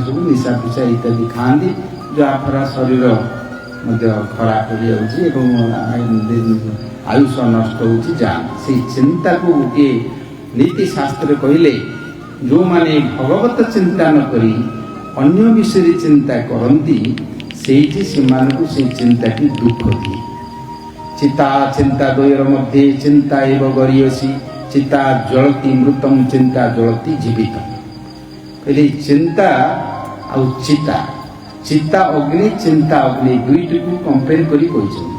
सब निशा पिशा इत्यादि खाती जहाँफल शरीर ଖରାପ ହୋଇଯାଉଛି ଏବଂ ଆୟୁଷ ନଷ୍ଟ ହେଉଛି ଯାଆନ୍ତି। ସେଇ ଚିନ୍ତାକୁ ଗୋଟିଏ ନୀତିଶାସ୍ତ୍ରରେ କହିଲେ ଯେଉଁମାନେ ଭଗବତ ଚିନ୍ତା ନ କରି ଅନ୍ୟ ବିଷୟରେ ଚିନ୍ତା କରନ୍ତି ସେଇଠି ସେମାନଙ୍କୁ ସେଇ ଚିନ୍ତାଟି ଦୁଃଖ ଦିଏ। ଚିତା ଚିନ୍ତା ଦ୍ୱୟର ମଧ୍ୟରେ ଚିନ୍ତା ଏବ ଗରିୟସୀ ଚିତା ଜ୍ୱଳତି ମୃତମ୍ ଚିନ୍ତା ଜ୍ୱଳତି ଜୀବିତମ୍। କହିଲେ ଚିନ୍ତା ଆଉ ଚିତା, ଚିତା ଅଗ୍ନି ଚିନ୍ତା ଅଗ୍ନି ଦୁଇଟିକୁ କମ୍ପେୟାର କରି କହିଛନ୍ତି।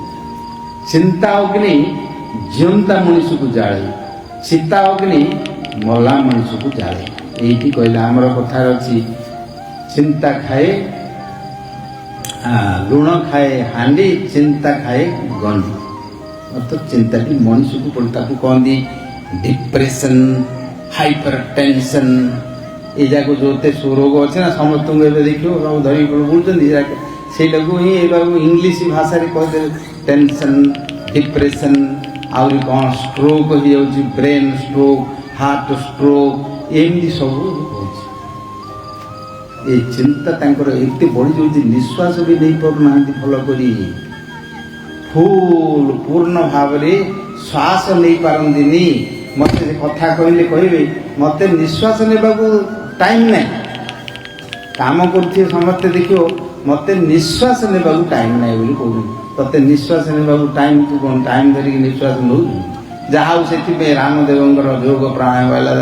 ଚିନ୍ତା ଅଗ୍ନି ଜିଅନ୍ତା ମଣିଷକୁ ଜାଳେ, ଚିତା ଅଗ୍ନି ମଲା ମଣିଷକୁ ଜାଳେ। ଏଇଠି କହିଲେ ଆମର କଥାରେ ଅଛି ଚିନ୍ତା ଖାଏ ଲୁଣ ଖାଏ ହାଣ୍ଡି, ଚିନ୍ତା ଖାଏ ଗଣ୍ଡି। ଅର୍ଥାତ୍ ଚିନ୍ତାଟି ମଣିଷକୁ ପଡ଼େ, ତାକୁ କହନ୍ତି ଡିପ୍ରେସନ୍, ହାଇପର ଟେନସନ୍। ଏ ଯାକ ଯେଉଁତେ ରୋଗ ଅଛି ନା ସମସ୍ତଙ୍କୁ ଏବେ ଦେଖିବ ସବୁ ଧରିକି ବୁଲୁଛନ୍ତି, ସେଇଟାକୁ ହିଁ ଏବାକୁ ଇଂଲିଶ ଭାଷାରେ କହିଦେଲେ ଟେନସନ୍, ଡିପ୍ରେସନ୍, ଆହୁରି କ'ଣ ଷ୍ଟ୍ରୋକ୍ ହେଇଯାଉଛି, ବ୍ରେନ୍ ଷ୍ଟ୍ରୋକ୍, ହାର୍ଟ ଷ୍ଟ୍ରୋକ୍, ଏମିତି ସବୁ ହେଉଛି। ଏ ଚିନ୍ତା ତାଙ୍କର ଏତେ ବଢ଼ିଯାଉଛି ନିଶ୍ୱାସ ବି ନେଇପାରୁନାହାନ୍ତି ଭଲ କରି, ଫୁଲ୍ ପୂର୍ଣ୍ଣ ଭାବରେ ଶ୍ୱାସ ନେଇପାରନ୍ତିନି। ମୋତେ କଥା କହିଲେ କହିବେ ମୋତେ ନିଶ୍ୱାସ ନେବାକୁ ଟାଇମ୍ ନାହିଁ। କାମ କରୁଥିବେ ସମସ୍ତେ ଦେଖିବ ମୋତେ ନିଶ୍ୱାସ ନେବାକୁ ଟାଇମ୍ ନାହିଁ ବୋଲି କହୁଛନ୍ତି। ତତେ ନିଶ୍ୱାସ ନେବାକୁ ଟାଇମ୍, ତୁ କ'ଣ ଟାଇମ୍ ଧରିକି ନିଶ୍ୱାସ ନେଉଛୁ? ଯାହା ହଉ ସେଥିପାଇଁ ରାମଦେବଙ୍କର ଯୋଗ ପ୍ରାଣାୟାମ ହେଲା,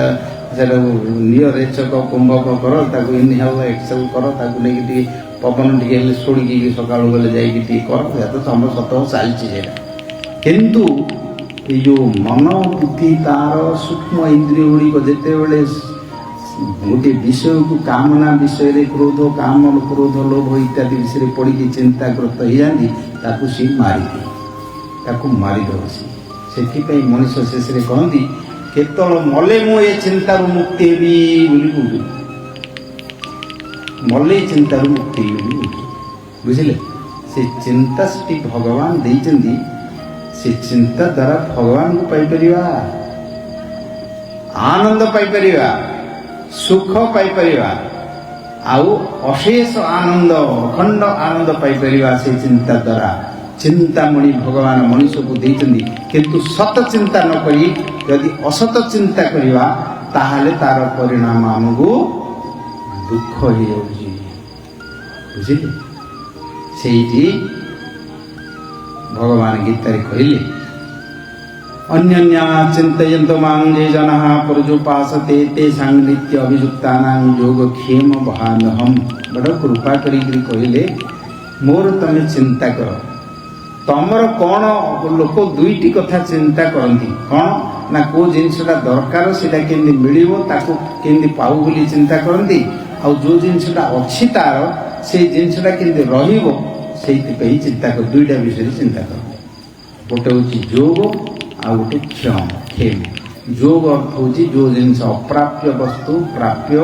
ସେଟାକୁ ନିଅ ରେଚକ କୁମ୍ଭକ କର, ତାକୁ ଇନହେଲ୍ ଏକ୍ସେଲ୍ କର, ତାକୁ ନେଇକି ଟିକେ ପବନ ଟିକେ ହେଲେ ଶୋଡ଼ିକି ସକାଳୁ ଗଲେ ଯାଇକି ଟିକେ କର, ସେଟା ତ ସତ ଚାଲିଛି ସେଇଟା। କିନ୍ତୁ ଏଇ ଯେଉଁ ମନ ବୁଦ୍ଧି ତାର ସୂକ୍ଷ୍ମ ଇନ୍ଦ୍ରିୟ ଗୁଡ଼ିକ ଯେତେବେଳେ ଗୋଟିଏ ବିଷୟକୁ କାମନା ବିଷୟରେ କ୍ରୋଧ, କାମ କ୍ରୋଧ ଲୋଭ ଇତ୍ୟାଦି ବିଷୟରେ ପଡ଼ିକି ଚିନ୍ତାଗ୍ରସ୍ତ ହେଇଯାନ୍ତି, ତାକୁ ସେ ମାରିଦିଏ, ତାକୁ ମାରିଦେବ ସେ। ସେଥିପାଇଁ ମଣିଷ ଶେଷରେ କହନ୍ତି କେତେବେଳେ ମଲେ ମୁଁ ଏ ଚିନ୍ତାରୁ ମୁକ୍ତି ହେବି ବୋଲି କହୁଛି, ମଲେ ଚିନ୍ତାରୁ ମୁକ୍ତି ହେବି ବୋଲି କହୁଛି। ବୁଝିଲେ, ସେ ଚିନ୍ତା ସେଠି ଭଗବାନ ଦେଇଛନ୍ତି, ସେ ଚିନ୍ତା ଦ୍ୱାରା ଭଗବାନଙ୍କୁ ପାଇପାରିବା, ଆନନ୍ଦ ପାଇପାରିବା, ସୁଖ ପାଇପାରିବା, ଆଉ ଅଶେଷ ଆନନ୍ଦ, ଅଖଣ୍ଡ ଆନନ୍ଦ ପାଇପାରିବା ସେ ଚିନ୍ତା ଦ୍ୱାରା। ଚିନ୍ତାମଣି ଭଗବାନ ମଣିଷକୁ ଦେଇଛନ୍ତି, କିନ୍ତୁ ସତ ଚିନ୍ତା ନ କରି ଯଦି ଅସତ ଚିନ୍ତା କରିବା ତାହେଲେ ତାର ପରିଣାମ ଆମକୁ ଦୁଃଖ ହେଇଯାଉଛି। ବୁଝିଲେ, ସେଇଠି ଭଗବାନ ଗୀତାରେ କହିଲେ ଅନ୍ୟନ୍ୟା ଚିନ୍ତୟନ୍ତ ମାଂ ଯେ ଜନଃ ପର୍ଯ୍ୟୁପାସତେ ତେଷାଂ ନିତ୍ୟ ଅଭିଯୁକ୍ତାନାଂ ଯୋଗକ୍ଷେମ ବହାମ୍ୟହମ୍। ବଡ଼ କୃପା କରିକିରି କହିଲେ ମୋର ତମେ ଚିନ୍ତା କର। ତମର କ'ଣ ଲୋକ ଦୁଇଟି କଥା ଚିନ୍ତା କରନ୍ତି, କ'ଣ ନା କେଉଁ ଜିନିଷଟା ଦରକାର ସେଇଟା କେମିତି ମିଳିବ, ତାକୁ କେମିତି ପାଉ ବୋଲି ଚିନ୍ତା କରନ୍ତି, ଆଉ ଯେଉଁ ଜିନିଷଟା ଅଛି ତାର ସେଇ ଜିନିଷଟା କେମିତି ରହିବ ସେଇଥିପାଇଁ ଚିନ୍ତା କର। ଦୁଇଟା ବିଷୟରେ ଚିନ୍ତା କର। ଗୋଟେ ହେଉଛି ଯୋଗ ଆଉ ଗୋଟେ କ୍ଷେମ। ଯୋଗ ଅର୍ଥ ହେଉଛି ଯେଉଁ ଜିନିଷ ଅପ୍ରାପ୍ୟ ବସ୍ତୁ ପ୍ରାପ୍ୟ,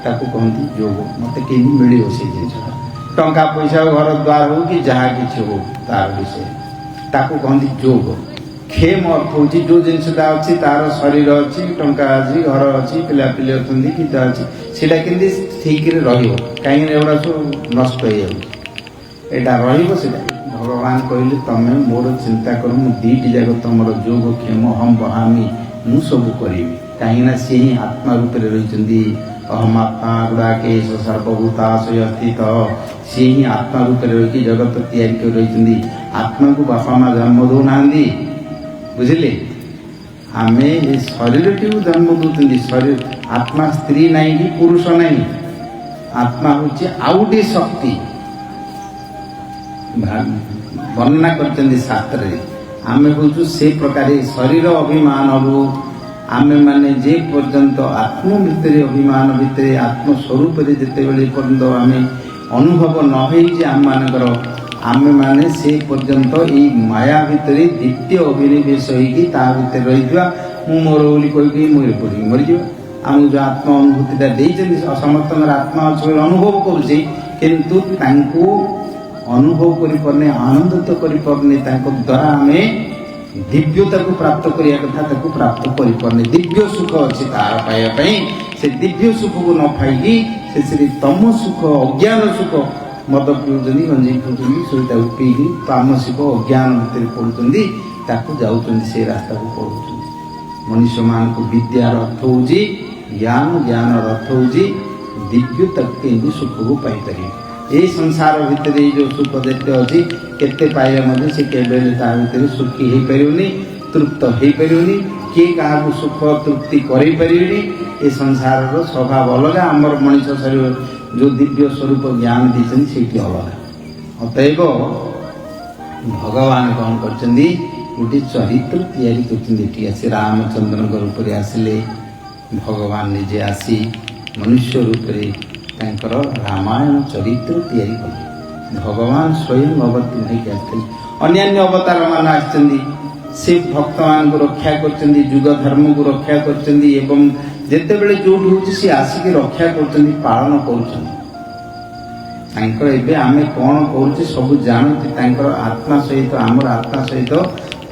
ତାକୁ କହନ୍ତି ଯୋଗ। ମୋତେ କେମିତି ମିଳିବ ସେଇ ଜିନିଷଟା, ଟଙ୍କା ପଇସା ଘର ଦ୍ୱାର ହଉ କି ଯାହା କିଛି ହଉ ତାର ବିଷୟ, ତାକୁ କହନ୍ତି ଯୋଗ। କ୍ଷେମ ଅର୍ଥ ହେଉଛି ଯେଉଁ ଜିନିଷଟା ଅଛି ତାର ଶରୀର ଅଛି, ଟଙ୍କା ଅଛି, ଘର ଅଛି, ପିଲାପିଲି ଅଛନ୍ତି, ପିତା ଅଛି, ସେଇଟା କେମିତି ଠିକରେ ରହିବ, କାହିଁକିନା ଏଗୁଡ଼ା ସବୁ ନଷ୍ଟ ହେଇଯାଉଛି, ଏଇଟା ରହିବ ସେଇଟା। ଭଗବାନ କହିଲେ ତମେ ମୋର ଚିନ୍ତା କର, ମୁଁ ଦୁଇଟି ଯାକ ତମର ଯୋଗ କ୍ଷେମ ହମ୍ ବହାମି, ମୁଁ ସବୁ କରିବି। କାହିଁକିନା ସେ ହିଁ ଆତ୍ମା ରୂପରେ ରହିଛନ୍ତି। ଅହମ୍ ଆତ୍ମା ଗୁଡ଼ାକେଶ ସର୍ବଭୂତାଶୟ ସ୍ଥିତ। ସିଏ ହିଁ ଆତ୍ମା ରୂପରେ ରହିକି ଜଗତ ତିଆରି କରି ରହିଛନ୍ତି। ଆତ୍ମାକୁ ବାପା ମା ଜନ୍ମ ଦେଉନାହାନ୍ତି, ବୁଝିଲେ, ଆମେ ଏ ଶରୀରଟିକୁ ଜନ୍ମ ଦେଉଛନ୍ତି। ଶରୀର ଆତ୍ମା ସ୍ତ୍ରୀ ନାହିଁ କି ପୁରୁଷ ନାହିଁ, ଆତ୍ମା ହେଉଛି ଆଉ ଗୋଟିଏ ଶକ୍ତି। ବର୍ଣ୍ଣନା କରିଛନ୍ତି ଶାସ୍ତ୍ରରେ। ଆମେ ହେଉଛୁ ସେ ପ୍ରକାର ଶରୀର ଅଭିମାନରୁ ଆମେମାନେ ଯେ ପର୍ଯ୍ୟନ୍ତ ଆତ୍ମ ଭିତରେ ଅଭିମାନ ଭିତରେ ଆତ୍ମସ୍ୱରୂପରେ ଯେତେବେଳେ ପର୍ଯ୍ୟନ୍ତ ଆମେ ଅନୁଭବ ନ ହେଇଛି ଆମମାନଙ୍କର, ଆମେମାନେ ସେ ପର୍ଯ୍ୟନ୍ତ ଏଇ ମାୟା ଭିତରେ ଦ୍ୱିତୀୟ ଅଭିନିବେଶ ହେଇକି ତା ଭିତରେ ରହିଥିବା। ମୁଁ ମୋର ବୋଲି କହିକି ପଡ଼ିକି ମରିଯିବା। ଆମକୁ ଯେଉଁ ଆତ୍ମ ଅନୁଭୂତିଟା ଦେଇଛନ୍ତି, ସମସ୍ତଙ୍କର ଆତ୍ମା ଅଛି ବୋଲି ଅନୁଭବ କରୁଛି, କିନ୍ତୁ ତାଙ୍କୁ ଅନୁଭବ କରିପାରୁନି, ଆନନ୍ଦିତ କରିପାରୁନି। ତାଙ୍କ ଦ୍ୱାରା ଆମେ ଦିବ୍ୟତାକୁ ପ୍ରାପ୍ତ କରିବା କଥା ତାକୁ ପ୍ରାପ୍ତ କରିପାରୁନି। ଦିବ୍ୟ ସୁଖ ଅଛି ତାର ପାଇବା ପାଇଁ, ସେ ଦିବ୍ୟ ସୁଖକୁ ନ ପାଇକି ସେଥିରେ ତମ ସୁଖ, ଅଜ୍ଞାନ ସୁଖ, मद पिउछन्ति गंजी पिउछन्ति सोईटाକୁ ପିଇକି तामसिक अज्ञान ଭିତରେ पड़ुछन्ति ताकू जाउछन्ति से रास्ता को पड़ुछन्ति। मनुष्य मान को विद्यार अर्थ होउछि ज्ञान, ज्ञान अर्थ होउछि दिव्य तक के सुख को पाई पारि। ए संसार भितर जो सुख देते अच्छी केते पाइले मध्य से केबेले ता भितर सुखी हो पारिबनी, तृप्त हो पारिबनी, किए क्या सुख तृप्ति करें पारिबनी। ए संसार स्वभाव अलग, आमर मनुष्य शरीर जो दिव्य स्वरूप ज्ञान दीचन से अलग। अतएव भगवान कौन करछन्ती गोटे चरित्र तैयारी करछन्ती। आसी रामचंद्र रूप में आसिले भगवान निजे आसी मनुष्य रूप में तांकर रामायण चरित्र तैयारी कले। भगवान स्वयं अवतीर्ण होकर आसते, अन्यान्य अवतार मान आसछन्ती से भक्त मान को रक्षा करछन्ती, युग धर्म को रक्षा करछन्ती एवं जेतेबेले जोट होछि से आसिक रक्षा करछन्ती, पालन करछन्ती। तांकर एबे आमे कोन करूछि सब जानती, तांकर आत्मा सहित हमर आत्मा सहित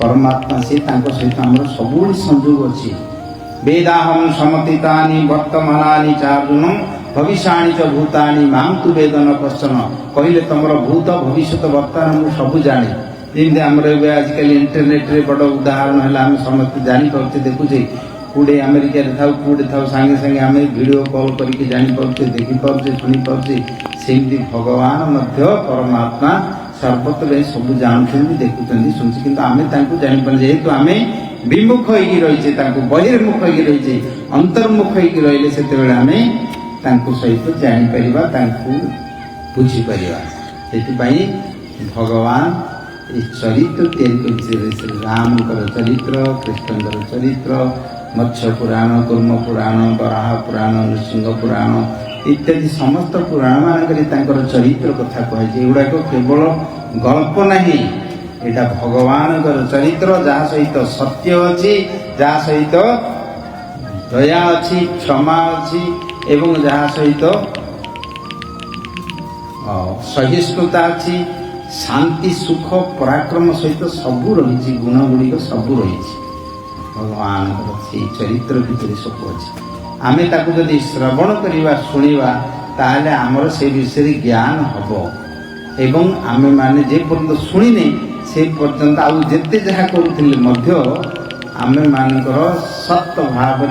परमात्मा से तांकर सहित हमर सबुल संयोग अछि। वेदाहं समतितानि वर्तमानानि चार्जुन भविष्याणि च भूतानि मां तु वेद न कश्चन। कहले तमर भूत भविष्यत वर्तमान मु सब जाने। जेमती आमर आजिकल इंटरनेट रे बड़ उदाहरण है, आम समस्त जानीपे देखुचे कूड़े अमेरिका थाऊ कूड़े थाऊ सांगे सांगे आम वीडियो कॉल करके जानीपे देखिपे शुणिपे। सेमती भगवान परमात्मा सर्वत्र सब जानते देखुं शुणुचे, कि आम जापर जेहेतु आम विमुख होगी रही बहिर्मुख होगी रही अंतर्मुख होगी रही से आम सहित जापर बुझीपर। से भगवान चरित्र श्री राम चरित्र, कृष्ण चरित्र, मत्स्य पुराण, कूर्म पुराण, वराह पुराण, नृसिंह पुराण इत्यादि समस्त पुराण मानक चरित्र कथा कहुए। एगुड़ाक केवल गल्प नहीं, यहाँ भगवान चरित्र जहाँ सहित सत्य अच्छी, जहाँ सहित दया अच्छी, क्षमा अच्छी एवं जहाँ सहित सहिष्णुता अच्छी, शांति सुख पराक्रम सहित सबू रही गुण गुड़िक सबू रही भगवान चरित्र भितर सब अच्छी। आम ताकू जदि श्रवण करवा शुणा ताहले आमर से विषय ज्ञान हम एवं आम माने जे पर्यंत शुणिने से पर्यंत आउ जेते जहाँ करुथिले मध्य आम मानकर सत भाव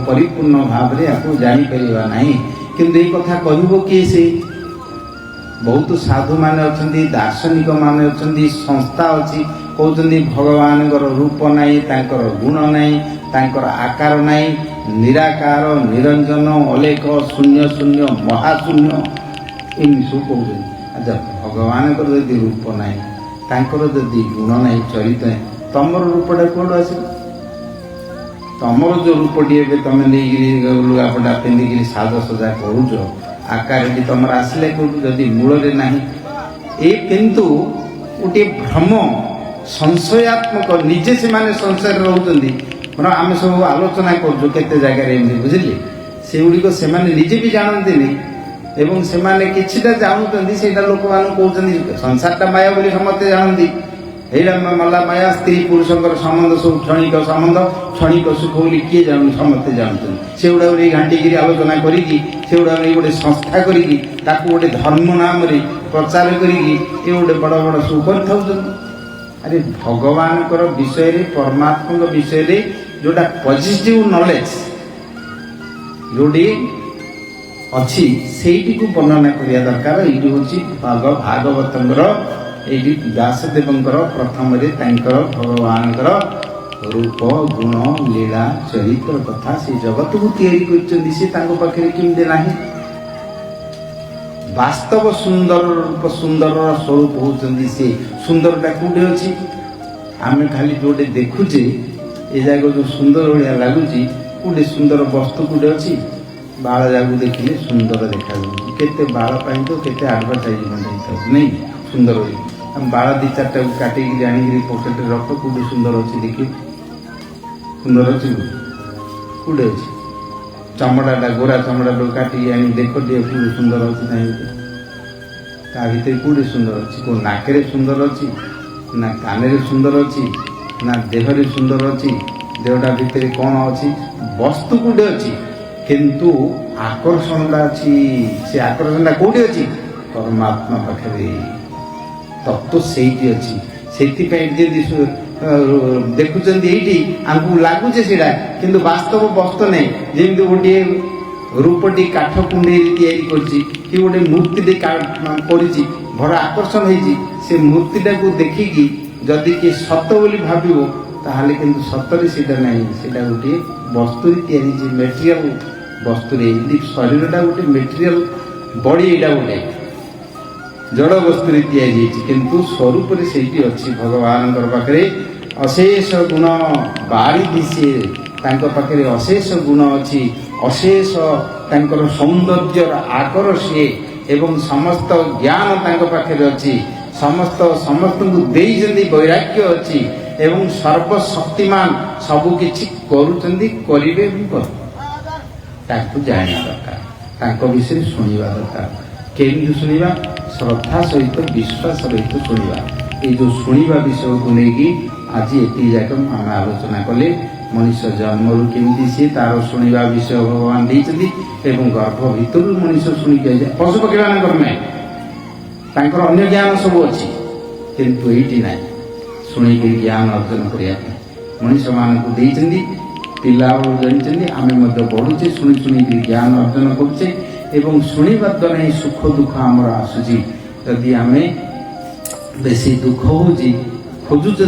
परिपूर्ण भाव आपको जानीपर नहीं। किंतु ये कथा कहब किए से बहुत साधु माने अछंती, दार्शनिक माने अछंती, संस्था अच्छी कहते भगवान रूप नाई, तांकर गुण नाई, तांकर आकार नाई, निराकार निरंजन अलेख शून्य शून्य महाशून्य एमती सब कहते। अच्छा भगवान जदि रूप नाई, तांकर जदि गुण नाई, चरित्र नाई, तमर रूपटा कौन आस? तमर जो रूपटी तुम नहीं लुगापटा पिंधिक साजसजा करुच आकार तुम आसले कौटू जदि मूल ना ये किंतु गोटे भ्रम संशयात्मक निजे से माने संशय रोचंती। आम सब आलोचना करते जगार बुझिले से गुड़िक से निजे भी जानते एवं से किछिटा जानते से लोक मान कहते संसारटा माया बोली समस्ते जानती। यहाँ मला माया स्त्री पुरुष संबंध सब क्षणिक संबंध क्षणिक सुख बोली किए जान समस्ते जानते से गुड़ा घाटिकी आलोचना करी गोटे संस्था करी गोटे धर्म नाम प्रचार करी गोटे बड़ बड़ सुख कर। अरे भगवान विषय परमात्मा विषय जोटा पॉजिटिव नॉलेज जोटी अच्छी से वर्णना करने दरकार। ये हूँ भागवत ये व्यासदेव प्रथम भगवान रूप गुण लीला चरित्र कथा से जगत को तैयारी केमती ना वास्तव सुंदर रूप सुंदर स्वरूप होती से सुंदरटा कौटे अच्छी आम खाली जोटे देखुचे ये जगह जो सुंदर भाया लगुच कौटे सुंदर वस्तु कौटे अच्छी बाल जाक देखिले सुंदर देखा केते बाल तो केते आडभरटाइजमेंट नहीं सुंदर बाल दी चार्टा काटिक आनिक पकेट रख कौटे सुंदर अच्छी देखिए सुंदर अच्छी कौटे अच्छी चमड़ाटा गोरा चमड़ा काटिक आनी देख दिए कौटे सुंदर अच्छी ता भीतर कौटे सुंदर अच्छी को नाकरे सुंदर अच्छी ना कान सुंदर अच्छी ना देहरे सुंदर अच्छी देहटा भितर कौन अच्छी वस्तु कौटे अच्छी किंतु आकर्षणटा अच्छी से आकर्षणटा कौटे अच्छी परमात्मा पाखे तत्व से अच्छी से देखुं ये आमको लगुचे से कि वास्तव वस्तु नहीं जमी गोटे रूपटी काठ कुंडे कि गोटे मूर्ति कर बड़ आकर्षण हो मूर्तिटा को देखिकी जदि किए सत बोली भाव ताहले किंतु सतरे सीटा नहीं सीटा गोटे वस्तु मेटेरियल वस्तु शरीरटा गोटे मेटेरियल बॉडी यहाँ गोटे जड़ वस्तु किंतु स्वरूप से अच्छी भगवान पाखे अशेष गुण बाड़ी सी पाखे अशेष गुण अच्छी अशेष तांकर सौंदर्य आकर सी एवं समस्त ज्ञान पाखे अच्छी समस्त समस्त को वैराग्य अच्छी एवं सर्वशक्तिमान सबू किछि करुचंदी करिवे जाना दरकार विषय शुणा दरकार केमती शुणा श्रद्धा सहित विश्वास सहित शुणा ये जो शुणा विषय को लेकिन आज ये जाक आम आलोचना कले मनुष्य जन्म केमती सी तार शुणा विषय भगवान एवं गर्भ भितर मनुष्य शुणिक पशुपक्षी मान तांकर अन्य ज्ञान सब अच्छी किंतु ये ना शुणिक ज्ञान अर्जन करने मनुष्य मानक पिला जानते आम बढ़ुचे शुणी शुणी ज्ञान अर्जन करुचे एवं शुणा द्वारा ही सुख दुख आमर आसूची जदि आम बेसी दुख हो खोजुंट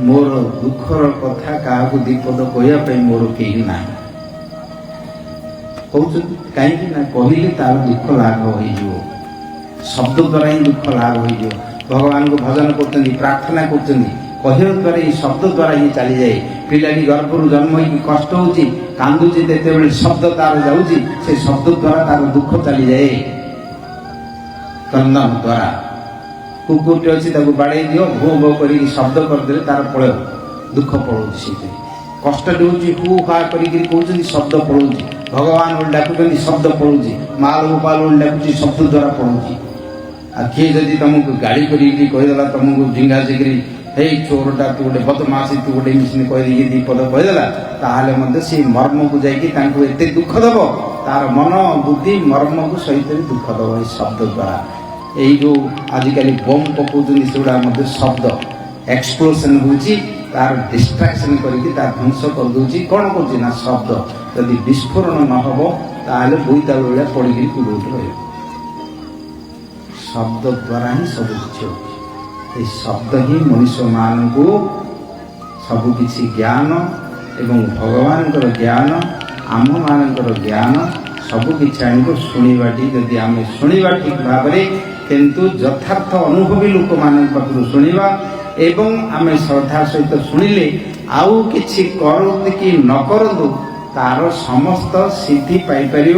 मोर दुखर कथा क्या दीपद कहवाई मोर कहीं ना कहते कहीं कहले तार दुख लाघव हो शब्द द्वारा ही दुख लाघव हो भगवान को भजन कर प्रार्थना कर कहवा द्वारा ये शब्द द्वारा ही चली जाए पिलाटी गर्भर जन्म हो कष्ट हो कांदुचे जिते शब्द तार जाऊँगी से शब्द द्वारा तार दुख चली जाए क्रंदन द्वारा कुकुरटे अच्छी बाड़े दियो भो भो कर शब्द करदे तार पल दुख पड़ोसी से कष्ट हु हा कर शब्द पड़ोसी भगवान डाकुं शब्द पड़ोसी माल गोपाल डाकुची शब्द द्वारा पड़ोसी आ किए जदि तुमको गाड़ी करदेला तुमको ढिंगा से हे चोरटा तू गोटे बदमाशी तू गोटे मिशन कहीकि दीपद कहीदेला ताहले सी मर्म को जाकि एत दुख दब तार मन बुद्धि मर्म को सहित दुख दब ये शब्द द्वारा यही जो आजिकल बम पकाउछन् सेगुड़ा शब्द एक्सप्लोजन होची तार डिस्ट्राक्शन करके तार ध्वंस कर दूची कौन कर शब्द यदि विस्फोरण न हम ताहले बोईताल भाया पड़ी कूट रही शब्द द्वारा ही सब किसी शब्द ही मनुष्य मान को सबकि ज्ञान एवं भगवान ज्ञान आम मान ज्ञान सबकि आमको शुणाटी जदि आम शुणा ठीक भाव किंतु यथार्थ अनुभवी लोक मान पाखु शुणा एवं आम श्रद्धा सहित शुणिले आउ किछि करतु कि न करतु तार समस्त सिद्धि पाइपर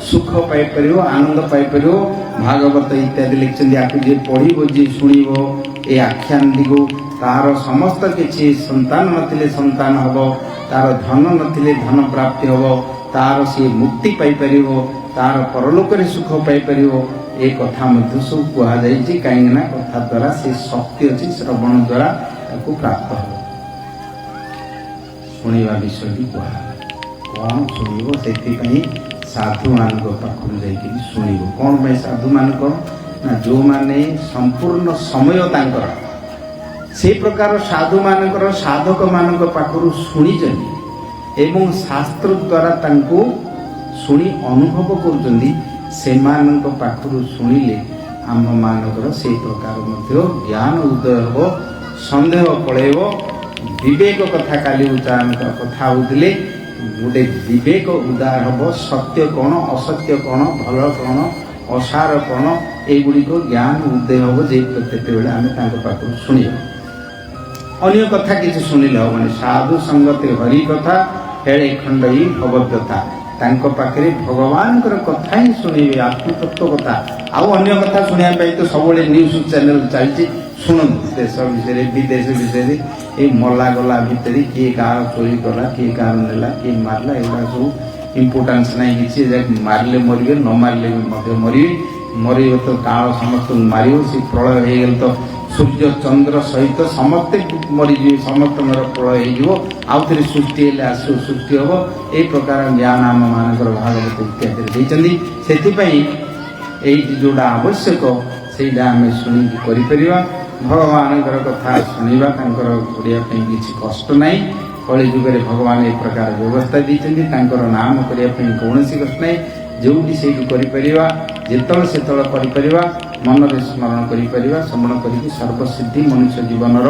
सुख पाइपर आनंद पाइपर भागवत इत्यादि लिखते आपको जी पढ़ो जी शुणव ये आख्यान दिगो तार समस्त किसी संतान नथिले संतान हम तार धन नथिले धन प्राप्ति हम तार सी मुक्ति पाइपर तार परलोक सुख पाइपर ये कथा सब कहुई कहीं कथा द्वारा से शक्ति अच्छी श्रवण द्वारा प्राप्त हो शुणा विषय भी कह कौन शुणव से साधु मान पाखु जाकि शुणव कौन भाई साधु मान ना जो माने संपूर्ण समय तांकर से प्रकार साधु मानकर साधक मान पाखु शुणी एवं शास्त्र द्वारा तांको शुणी अनुभव कर पाखु शुणिले आम मानकर से प्रकार ज्ञान उदय हो संदेह पड़ेब विवेक कथा काली उच्चारण कथा होते गोटे विवेक उदार हम सत्य कौन असत्य कौन भल कौन असार कौन युड़िक ज्ञान उदय हम जो आम पाखु शुणा अन्य कथा किसी शुणिले हम साधु संगते हरि कथा हेले खंड ही भगवद्गता पाखे भगवान कथा ही शुणे आत्मतत्व कथा आउ अन्य कथा शुणापी तो सब न्यूज चैनल चलती शुणु देश विषय विदेश विषय ये मला गला भितर किए कह चोरी कला किए कह नेला किए मारला एगुड़ा सब इम्पोर्टान्स ना कि मारे मरवे न मारे मरवे मरवे तो काल समस्त मार से प्रलय हो गल तो सूर्य चंद्र सहित समस्ते मरीजे समस्त प्रलय आउ थे सृष्टि आस सृष्टि हम ये प्रकार ज्ञान आम मान भागवत इत्यादि से এইটি जोड़ा आवश्यक ସେଇଟା ଆମେ ଶୁଣିକି କରିପାରିବା। ଭଗବାନଙ୍କର କଥା ଶୁଣିବା ତାଙ୍କର କରିବା ପାଇଁ କିଛି କଷ୍ଟ ନାହିଁ। କଳି ଯୁଗରେ ଭଗବାନ ଏ ପ୍ରକାର ବ୍ୟବସ୍ଥା ଦେଇଛନ୍ତି। ତାଙ୍କର ନାମ କରିବା ପାଇଁ କୌଣସି କଷ୍ଟ ନାହିଁ। ଯେଉଁଠି ସେଇଠି କରିପାରିବା, ଯେତେବେଳେ ସେତେବେଳେ କରିପାରିବା, ମନରେ ସ୍ମରଣ କରିପାରିବା, ଶ୍ରବଣ କରିକି ସର୍ବସିଦ୍ଧି ମନୁଷ୍ୟ ଜୀବନର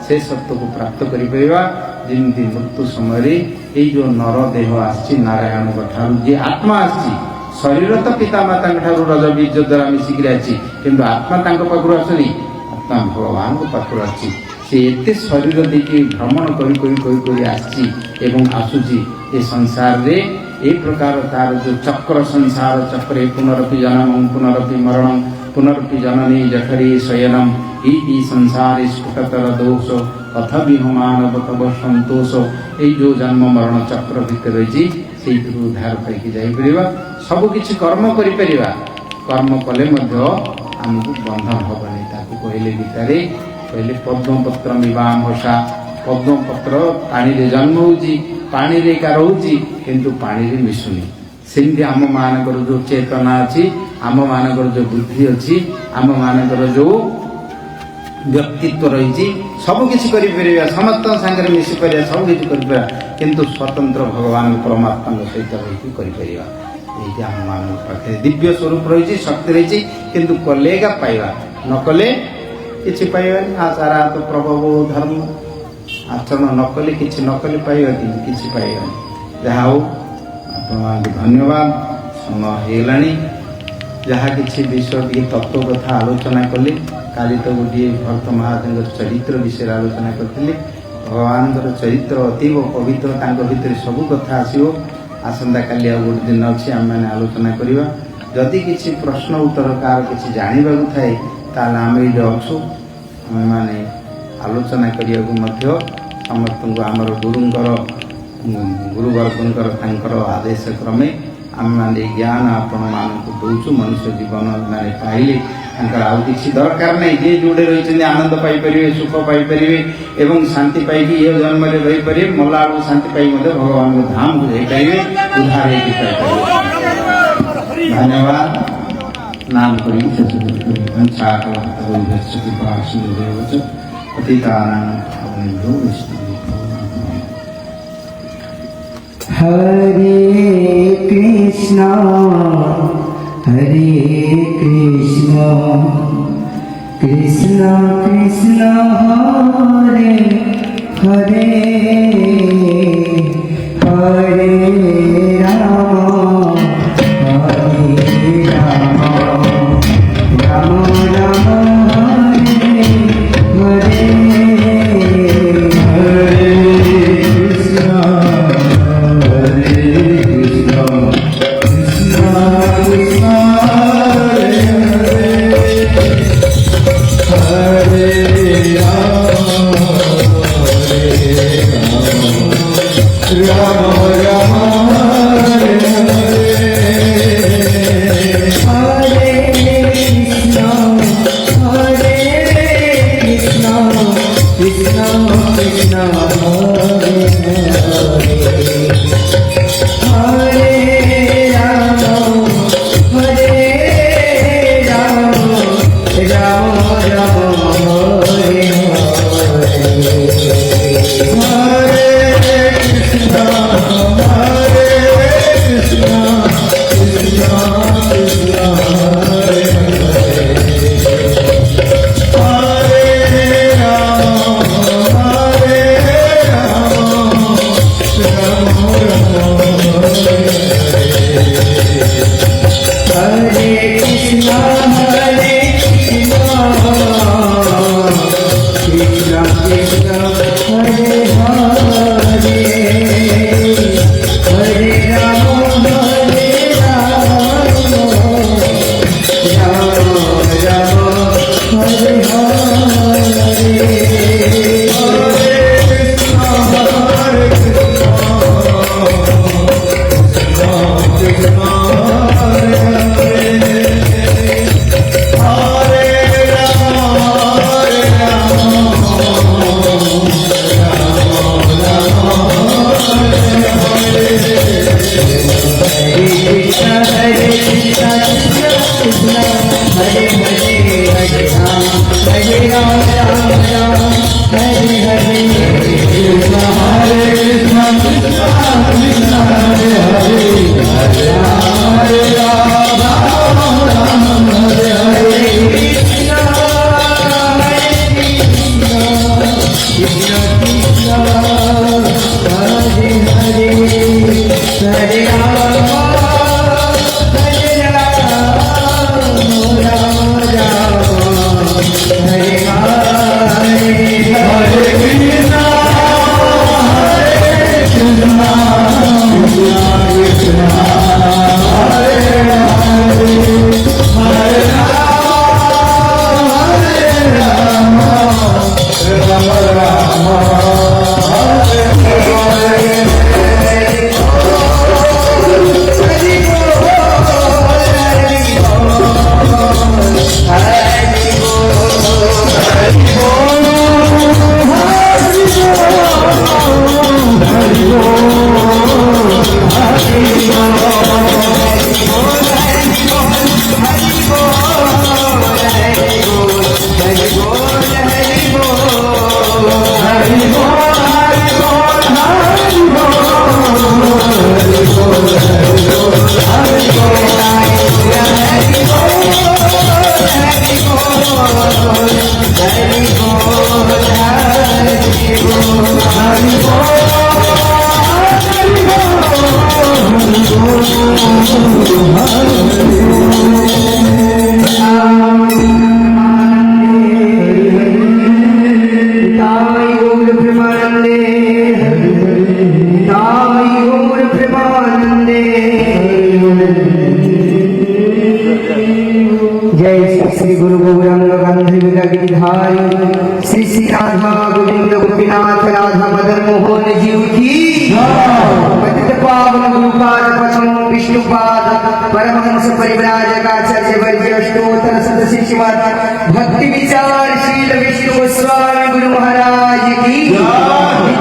ସେ ସତ୍ୟକୁ ପ୍ରାପ୍ତ କରିପାରିବା। ଯେମିତି ମୃତ୍ୟୁ ସମୟରେ ଏଇ ଯେଉଁ ନର ଦେହ ଆସିଛି ନାରାୟଣଙ୍କ ଠାରୁ, ଯିଏ ଆତ୍ମା ଆସିଛି, ଶରୀର ତ ପିତାମାତାଙ୍କ ଠାରୁ ରଜ ବୀଜ ଦ୍ୱାରା ମିଶିକିରି ଅଛି, କିନ୍ତୁ ଆତ୍ମା ତାଙ୍କ ପାଖରୁ ଆସୁନି, ଆତ୍ମା ଭଗବାନଙ୍କ ପାଖରୁ ଆସିଛି। ସେ ଏତେ ଶରୀର ଦେଇକି ଭ୍ରମଣ କରି କରି କରି କରି ଆସିଛି ଏବଂ ଆସୁଛି ଏ ସଂସାରରେ। ଏ ପ୍ରକାର ତାର ଯେଉଁ ଚକ୍ର, ସଂସାର ଚକ୍ରେ ପୁନରପି ଜନମ ପୁନରପି ମରଣ ପୁନରପି ଜନନୀ ଜଠରୀ ଶୟନମ ଇତି ସଂସାରେ ସ୍ଫୁଟତର ଦୋଷ ଅଥ ବିହମାନବ ତବ ସନ୍ତୋଷ। ଏଇ ଯେଉଁ ଜନ୍ମ ମରଣ ଚକ୍ର ଭିତରେ ରହିଛି ସେଇଥିରୁ ଉଦ୍ଧାର ପାଇକି ଯାଇପାରିବା। ସବୁକିଛି କର୍ମ କରିପାରିବା, କର୍ମ କଲେ ମଧ୍ୟ ଆମକୁ ବନ୍ଧନ ହେବନି। ତାକୁ କହିଲେ ଗୀତାରେ କହିଲେ ପଦ୍ମପତ୍ର ମିବାମ୍ବସା, ପଦ୍ମପତ୍ର ପାଣିରେ ଜନ୍ମ ହେଉଛି, ପାଣିରେ ଏକା ରହୁଛି କିନ୍ତୁ ପାଣିରେ ମିଶୁନି। ସେମିତି ଆମମାନଙ୍କର ଯେଉଁ ଚେତନା ଅଛି, ଆମମାନଙ୍କର ଯେଉଁ ବୁଦ୍ଧି ଅଛି, ଆମମାନଙ୍କର ଯେଉଁ ବ୍ୟକ୍ତିତ୍ୱ ରହିଛି, ସବୁକିଛି କରିପାରିବା, ସମସ୍ତଙ୍କ ସାଙ୍ଗରେ ମିଶିପାରିବା, ସବୁକିଛି କରିପାରିବା, କିନ୍ତୁ ସ୍ୱତନ୍ତ୍ର ଭଗବାନ ପରମାତ୍ମାଙ୍କ ସହିତ ରହିକି କରିପାରିବା। ଏଇଠି ଆମମାନଙ୍କ ପାଖରେ ଦିବ୍ୟ ସ୍ୱରୂପ ରହିଛି, ଶକ୍ତି ରହିଛି, କିନ୍ତୁ କଲେ ଏକା ପାଇବା, ନ କଲେ କିଛି ପାଇବାନି। ଆଚାର ତ ପ୍ରଭବ ଧର୍ମ, ଆଚରଣ ନ କଲେ କିଛି ନ କଲେ ପାଇବା, କିନ୍ତୁ କିଛି ପାଇବାନି। ଯାହା ହଉ ଆପଣମାନଙ୍କୁ ଧନ୍ୟବାଦ। ସମୟ ହେଇଗଲାଣି। ଯାହା କିଛି ବିଷୟ ଟିକେ ତତ୍ତ୍ୱ କଥା ଆଲୋଚନା କଲି। କାଲି ତ ଗୋଟିଏ ଭରତ ମହାରାଜଙ୍କର ଚରିତ୍ର ବିଷୟରେ ଆଲୋଚନା କରିଥିଲି। ଭଗବାନଙ୍କର ଚରିତ୍ର ଅତୀବ ପବିତ୍ର, ତାଙ୍କ ଭିତରେ ସବୁ କଥା ଆସିବ। ଆସନ୍ତାକାଲି ଆଉ ଗୋଟେ ଦିନ ଅଛି, ଆମେମାନେ ଆଲୋଚନା କରିବା। ଯଦି କିଛି ପ୍ରଶ୍ନ ଉତ୍ତର କାହାର କିଛି ଜାଣିବାକୁ ଥାଏ ତାହେଲେ ଆମେ ଏଇଠି ଅଛୁ, ଆମେମାନେ ଆଲୋଚନା କରିବାକୁ ମଧ୍ୟ ସମସ୍ତଙ୍କୁ ଆମର ଗୁରୁବର୍ଗଙ୍କର ତାଙ୍କର ଆଦେଶ କ୍ରମେ ଆମେମାନେ ଏ ଜ୍ଞାନ ଆପଣମାନଙ୍କୁ ଦେଉଛୁ। ମନୁଷ୍ୟ ଜୀବନ ମାନେ ପାଇଲେ ତାଙ୍କର ଆଉ କିଛି ଦରକାର ନାହିଁ। ଯିଏ ଯେଉଁଠି ରହିଛନ୍ତି ଆନନ୍ଦ ପାଇପାରିବେ, ସୁଖ ପାଇପାରିବେ ଏବଂ ଶାନ୍ତି ପାଇକି ଏ ଜନ୍ମରେ ରହିପାରିବେ। ମଲାବେଳକୁ ଶାନ୍ତି ପାଇ ମଧ୍ୟ ଭଗବାନଙ୍କ ଧାମକୁ ଯାଇପାରିବେ, ଉଦ୍ଧାର ହେଇକି ପାଇପାରିବେ। ଧନ୍ୟବାଦ। नाम करेंगे सबसे हरे कृष्णा कृष्णा कृष्णा हरे हरे हरे राम राम राम हरे हरे हरे कृष्णा कृष्णा कृष्णा हरे हरे राम राम हरे हरे कृष्णा कृष्णा कृष्णा हरे हरे राम राम राम हरे हरे कृष्णा कृष्णा कृष्णा हरे हरे राम जय श्री गुरु गौरांग गांधी गिरिधारी श्री श्री राधा गोविंद गोपीनाथ राधा मदन मोहन जीव की पतित पावन गुरुपाद पद्म विष्णुपाद परमहंस परिव्राजकाचार्य वर्य अष्टोत्तर सतशिशिवाद भक्ति विचारशील विष्णु गोस्वामी गुरु महाराज की